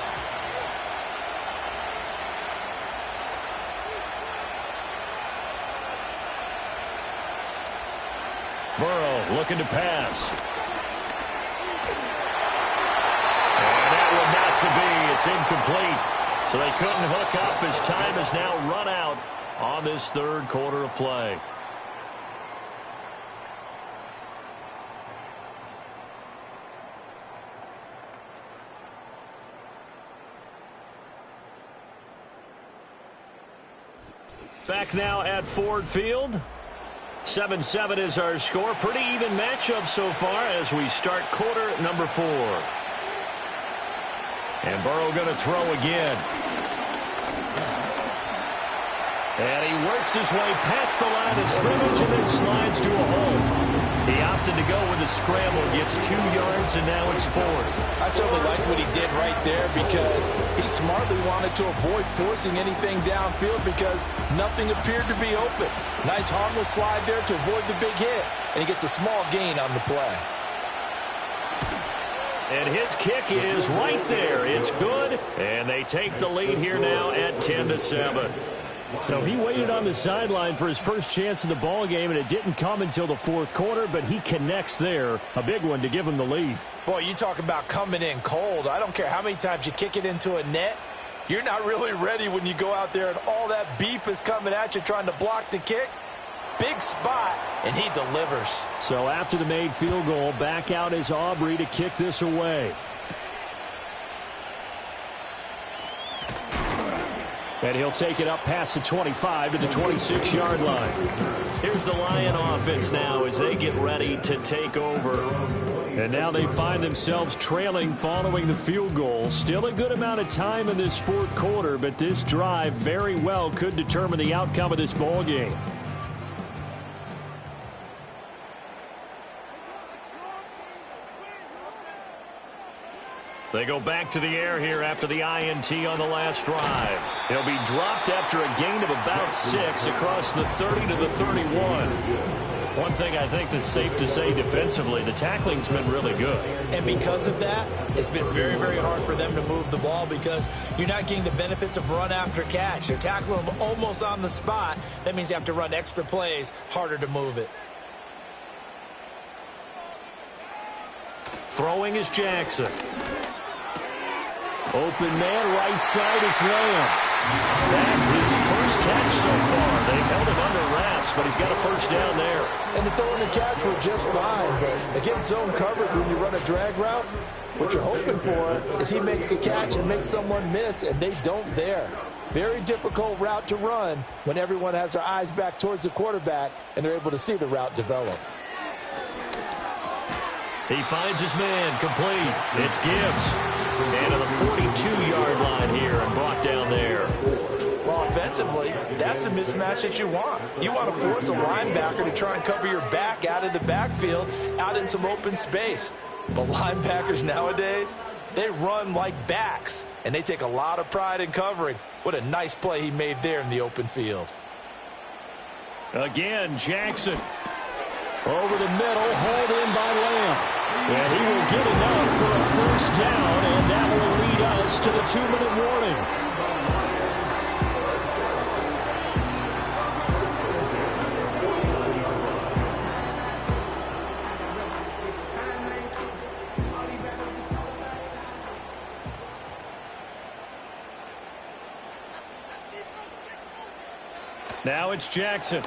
S4: Burrow looking to pass. Not to be. It's incomplete. So they couldn't hook up as time has now run out on this 3rd quarter of play. Back now at Ford Field. 7-7 is our score. Pretty even matchup so far as we start quarter number 4. And Burrow going to throw again. And he works his way past the line of scrimmage and then slides to a hole. He opted to go with a scramble, gets 2 yards, and now it's 4th.
S6: I certainly like what he did right there because he smartly wanted to avoid forcing anything downfield because nothing appeared to be open. Nice harmless slide there to avoid the big hit, and he gets a small gain on the play.
S4: And his kick is right there. It's good, and they take the lead here now at 10-7. So he waited on the sideline for his first chance in the ball game, and it didn't come until the 4th quarter, but he connects there. A big one to give him the lead.
S5: Boy, you talk about coming in cold. I don't care how many times you kick it into a net. You're not really ready when you go out there and all that beef is coming at you trying to block the kick. Big spot, and he delivers.
S4: So after the made field goal, back out is Aubrey to kick this away. And he'll take it up past the 25 to the 26-yard line. Here's the Lion offense now as they get ready to take over. And now they find themselves trailing following the field goal. Still a good amount of time in this 4th quarter, but this drive very well could determine the outcome of this ball game. They go back to the air here after the INT on the last drive. He'll be dropped after a gain of about 6 across the 30 to the 31. One thing I think that's safe to say defensively, the tackling's been really good.
S5: And because of that, it's been very, very hard for them to move the ball because you're not getting the benefits of run after catch. They're tackling them almost on the spot. That means you have to run extra plays, harder to move it.
S4: Throwing is Jackson. Open man, right side, it's Lamb. Back his first catch so far. They held him under wraps, but he's got a first down there.
S6: And the throw and the catch were just fine, but against zone coverage when you run a drag route, what you're hoping for is he makes the catch and makes someone miss, and they don't there. Very difficult route to run when everyone has their eyes back towards the quarterback and they're able to see the route develop.
S4: He finds his man, complete. It's Gibbs. And to the 42-yard line here and brought down there.
S5: Well, offensively, that's the mismatch that you want. You want to force a linebacker to try and cover your back out of the backfield, out in some open space. But linebackers nowadays, they run like backs, and they take a lot of pride in covering. What a nice play he made there in the open field.
S4: Again, Jackson. Over the middle, hauled in by Lamb. And he will get enough for a first down, and that will lead us to the 2-minute warning. Now it's Jackson.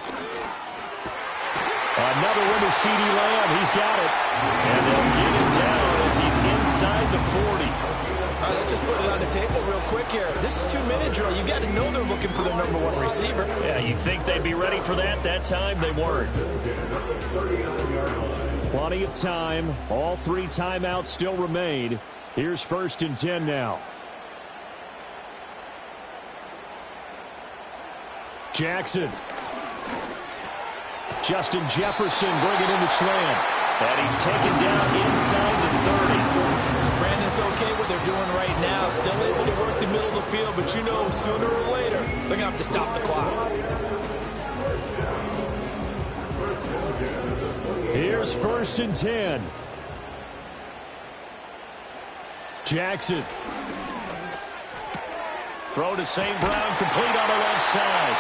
S4: Another one to CeeDee Lamb. He's got it. And they'll get him down as he's inside the 40.
S5: All right, let's just put it on the table real quick here. This is 2-minute drill. You got to know they're looking for their #1 receiver.
S4: Yeah, you think they'd be ready for that? That time they weren't. Plenty of time. All 3 timeouts still remain. Here's 1st and 10 now. Jackson. Justin Jefferson bringing in the slant. And he's taken down inside the 30.
S5: Brandon's okay what they're doing right now. Still able to work the middle of the field, but you know sooner or later they're going to have to stop the clock.
S4: Here's 1st and 10. Jackson. Throw to St. Brown, complete on the left side.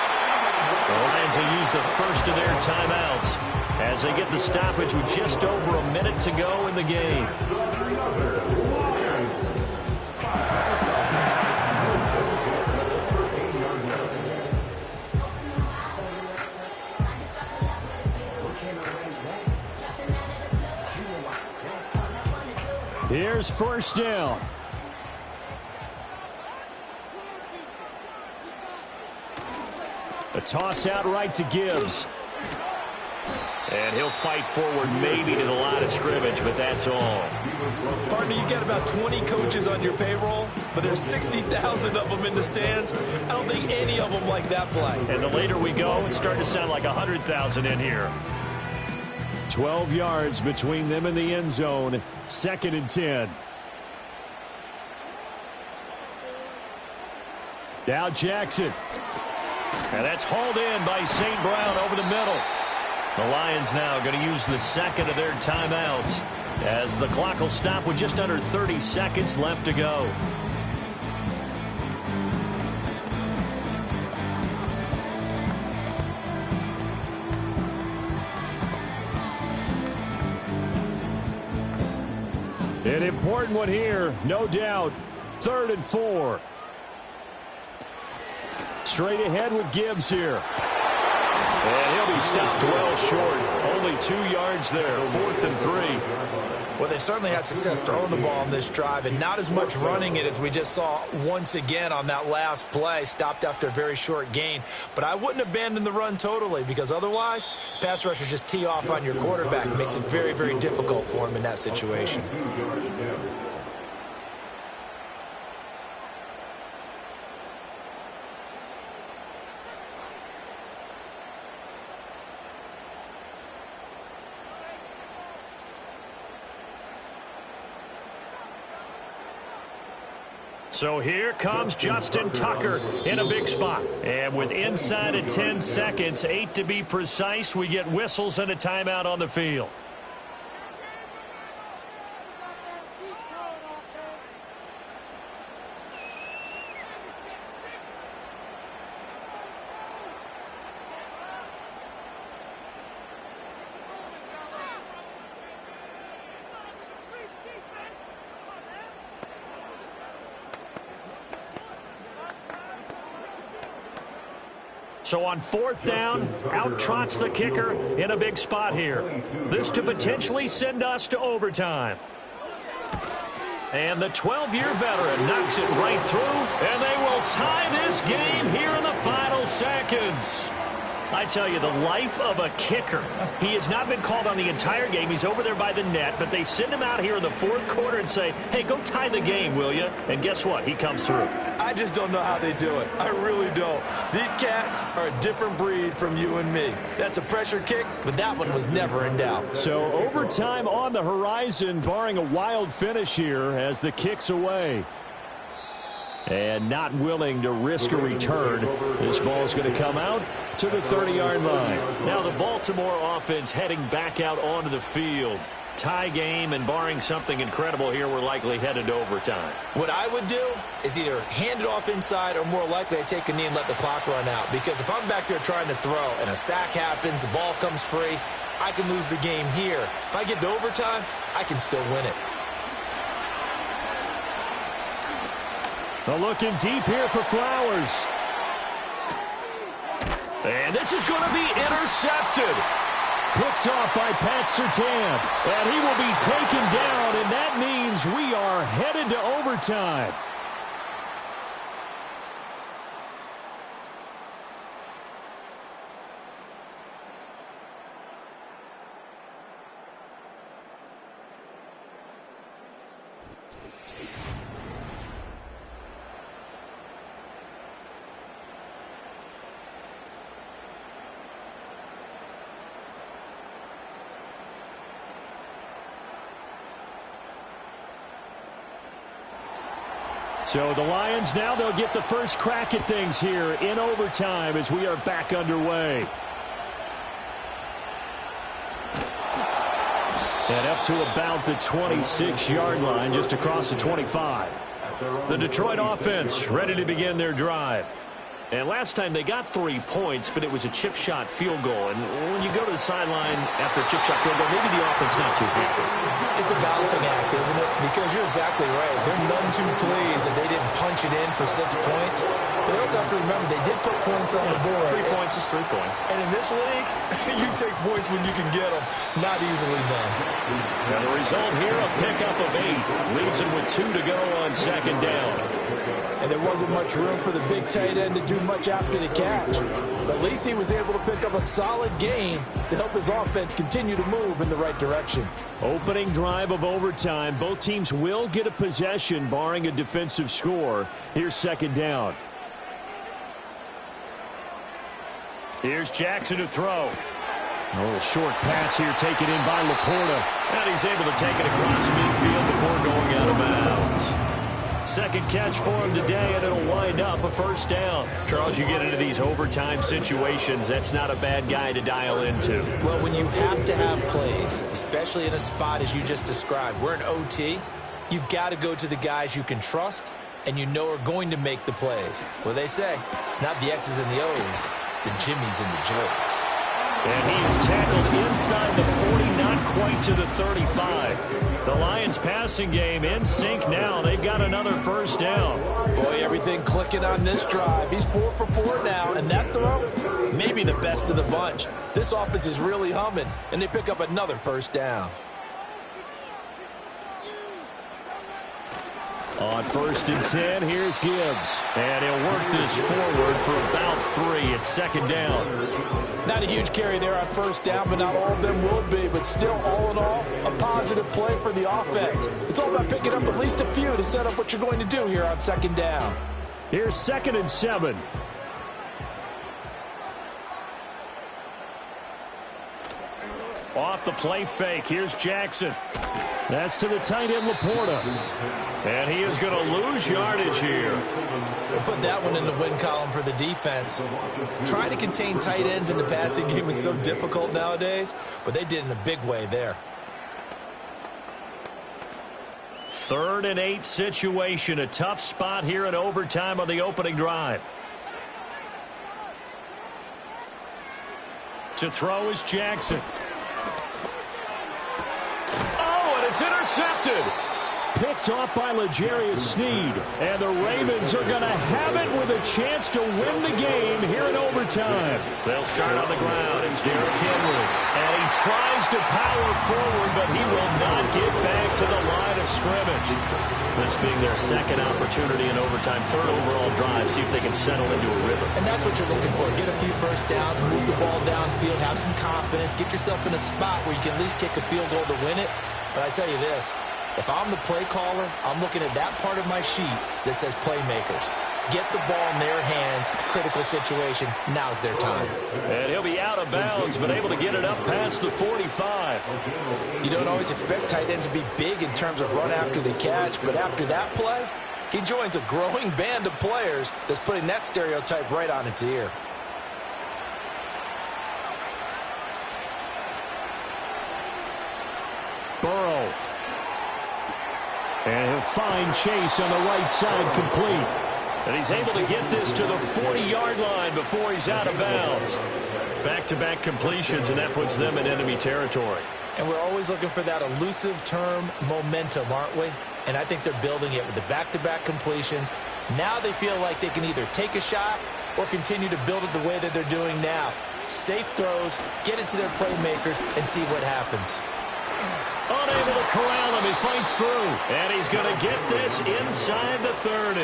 S4: The Lions will use the first of their timeouts as they get the stoppage with just over a minute to go in the game. Here's 1st down. A toss out right to Gibbs. And he'll fight forward maybe to the line of scrimmage, but that's all.
S5: Partner, you got about 20 coaches on your payroll, but there's 60,000 of them in the stands. I don't think any of them like that play.
S4: And the later we go, it's starting to sound like 100,000 in here.
S7: 12 yards between them and the end zone. 2nd and 10. Now Jackson.
S4: And that's hauled in by St. Brown over the middle. The Lions now going to use the second of their timeouts as the clock will stop with just under 30 seconds left to go.
S7: An important one here, no doubt. 3rd and 4. Straight ahead with Gibbs here.
S4: And he'll be stopped well short. Only 2 yards there. 4th and 3.
S5: Well, they certainly had success throwing the ball on this drive and not as much running it as we just saw once again on that last play. Stopped after a very short gain. But I wouldn't abandon the run totally because otherwise, pass rushers just tee off on your quarterback. It makes it very, very difficult for him in that situation.
S4: So here comes Justin Tucker in a big spot. And with inside of 10 seconds, 8 to be precise, we get whistles and a timeout on the field. So on 4th down, out trots the kicker in a big spot here. This to potentially send us to overtime. And the 12-year veteran knocks it right through, and they will tie this game here in the final seconds. I tell you, the life of a kicker. He has not been called on the entire game. He's over there by the net, but they send him out here in the 4th quarter and say, hey, go tie the game, will you? And guess what? He comes through.
S5: I just don't know how they do it. I really don't. These cats are a different breed from you and me. That's a pressure kick, but that one was never in doubt.
S7: So overtime on the horizon, barring a wild finish here as the kick's away. And not willing to risk a return. This ball's going to come out to the 30-yard line.
S4: Now the Baltimore offense heading back out onto the field. Tie game, and barring something incredible here, we're likely headed to overtime.
S5: What I would do is either hand it off inside or more likely I take a knee and let the clock run out. Because if I'm back there trying to throw and a sack happens, the ball comes free, I can lose the game here. If I get to overtime, I can still win it.
S7: Looking deep here for Flowers.
S4: And this is going to be intercepted.
S7: Picked off by Pat Surtain. And he will be taken down, and that means we are headed to overtime. So the Lions now, they'll get the first crack at things here in overtime as we are back underway. And up to about the 26-yard line, just across the 25. The Detroit offense ready to begin their drive. And last time they got 3 points, but it was a chip shot field goal. And when you go to the sideline after a chip shot field goal, maybe the offense not too happy.
S5: It's a balancing act, isn't it? Because you're exactly right. They're none too pleased that they didn't punch it in for 6 points. But they also have to remember they did put points on the board.
S4: 3 points is 3 points.
S5: And in this league, you take points when you can get them. Not easily done.
S4: Now the result here, a pickup of 8. Leaves him with 2 to go on 2nd down.
S6: And there wasn't much room for the big tight end to do do much after the catch. But at least he was able to pick up a solid gain to help his offense continue to move in the right direction.
S4: Opening drive of overtime. Both teams will get a possession, barring a defensive score. Here's second down. Here's Jackson to throw. A little short pass here taken in by Laporta. And he's able to take it across midfield before going out of bounds. Second catch for him today, and it'll wind up a first down. Charles, you get into these overtime situations, that's not a bad guy to dial into.
S5: Well, when you have to have plays, especially in a spot as you just described, we're in OT, you've got to go to the guys you can trust and you know are going to make the plays. Well, they say, it's not the X's and the O's, it's the Jimmies and the Joes.
S4: And he is tackled inside the 40, not quite to the 35. The Lions passing game in sync now. They've got another first down.
S6: Boy, everything clicking on this drive. He's 4 for 4 now, and that throw, maybe the best of the bunch. This offense is really humming, and they pick up another first down.
S4: On 1st and 10, here's Gibbs. And he'll work this forward for about 3 at second down.
S6: Not a huge carry there on first down, but not all of them will be. But still, all in all, a positive play for the offense. It's all about picking up at least a few to set up what you're going to do here on second down.
S4: Here's 2nd and 7. Off the play fake, here's Jackson. That's to the tight end, Laporta. And he is going to lose yardage here.
S5: We'll put that one in the win column for the defense. Trying to contain tight ends in the passing game is so difficult nowadays, but they did in a big way there.
S4: 3rd and 8 situation. A tough spot here in overtime on the opening drive. To throw is Jackson. It's intercepted. Picked off by L'Jarius Sneed. And the Ravens are going to have it with a chance to win the game here in overtime. They'll start on the ground. It's Derrick Henry. And he tries to power forward, but he will not get back to the line of scrimmage. This being their second opportunity in overtime, 3rd overall drive. See if they can settle into a rhythm.
S5: And that's what you're looking for. Get a few first downs, move the ball downfield, have some confidence, get yourself in a spot where you can at least kick a field goal to win it. But I tell you this, if I'm the play caller, I'm looking at that part of my sheet that says playmakers. Get the ball in their hands, critical situation, now's their time.
S4: And he'll be out of bounds, but able to get it up past the 45.
S6: You don't always expect tight ends to be big in terms of run after the catch, but after that play, he joins a growing band of players that's putting that stereotype right on its ear.
S4: Burrow. And he'll find Chase on the right side complete. And he's able to get this to the 40-yard line before he's out of bounds. Back-to-back completions, and that puts them in enemy territory.
S5: And we're always looking for that elusive term momentum, aren't we? And I think they're building it with the back-to-back completions. Now they feel like they can either take a shot or continue to build it the way that they're doing now. Safe throws, get it to their playmakers, and see what happens.
S4: Unable to corral him. He fights through. And he's going to get this inside the 30.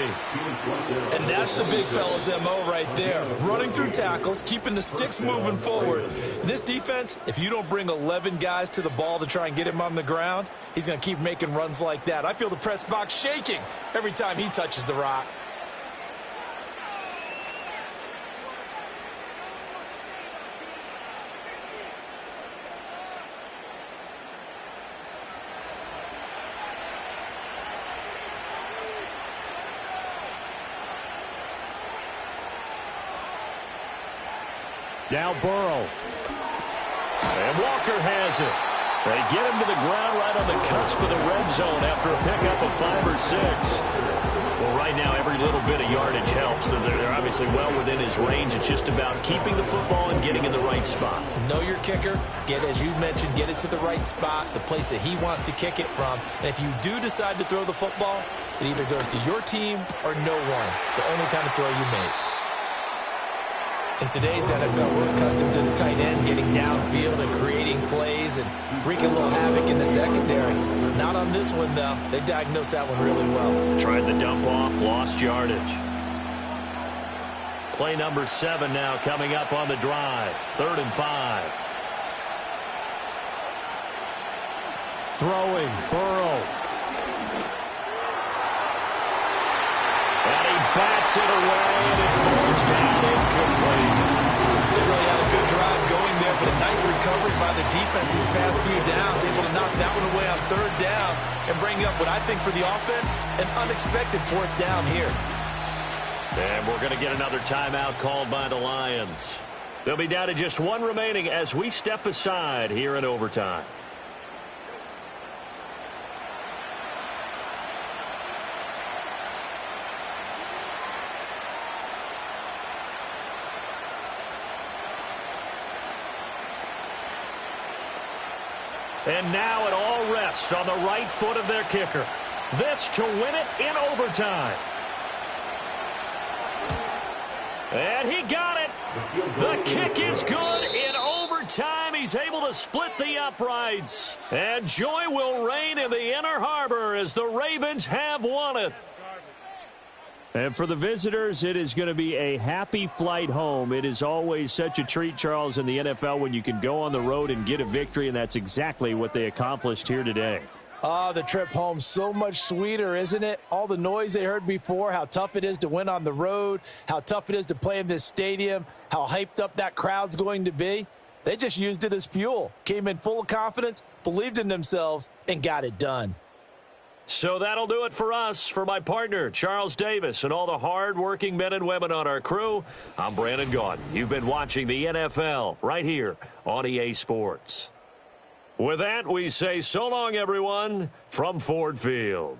S5: And that's the big fella's MO right there. Running through tackles, keeping the sticks moving forward. This defense, if you don't bring 11 guys to the ball to try and get him on the ground, he's going to keep making runs like that. I feel the press box shaking every time he touches the rock.
S4: Now Burrow. And Walker has it. They get him to the ground right on the cusp of the red zone after a pickup of 5 or 6. Well, right now, every little bit of yardage helps. So they're obviously well within his range. It's just about keeping the football and getting in the right spot.
S5: Know your kicker. Get, as you mentioned, get it to the right spot, the place that he wants to kick it from. And if you do decide to throw the football, it either goes to your team or no one. It's the only kind of throw you make. In today's NFL, we're accustomed to the tight end getting downfield and creating plays and wreaking a little havoc in the secondary. Not on this one, though. They diagnosed that one really well.
S4: Tried the dump off, lost yardage.
S7: Play number 7 now coming up on the drive. 3rd and 5.
S4: Throwing, Burrow.
S7: And he bats it away, and it falls down incomplete.
S5: They really had a good drive going there, but a nice recovery by the defense these past few downs, able to knock that one away on 3rd down and bring up what I think for the offense, an unexpected 4th down here.
S7: And we're going to get another timeout called by the Lions. They'll be down to just 1 remaining as we step aside here in overtime. And now it all rests on the right foot of their kicker. This to win it in overtime. And he got it. The kick is good in overtime. He's able to split the uprights. And joy will reign in the Inner Harbor as the Ravens have won it.
S4: And for the visitors, it is going to be a happy flight home. It is always such a treat, Charles, in the NFL when you can go on the road and get a victory, and that's exactly what they accomplished here today.
S6: Oh, the trip home, so much sweeter, isn't it? All the noise they heard before, how tough it is to win on the road, how tough it is to play in this stadium, how hyped up that crowd's going to be. They just used it as fuel, came in full of confidence, believed in themselves, and got it done.
S7: So that'll do it for us. For my partner, Charles Davis, and all the hard-working men and women on our crew, I'm Brandon Gaudin. You've been watching the NFL right here on EA Sports. With that, we say so long, everyone, from Ford Field.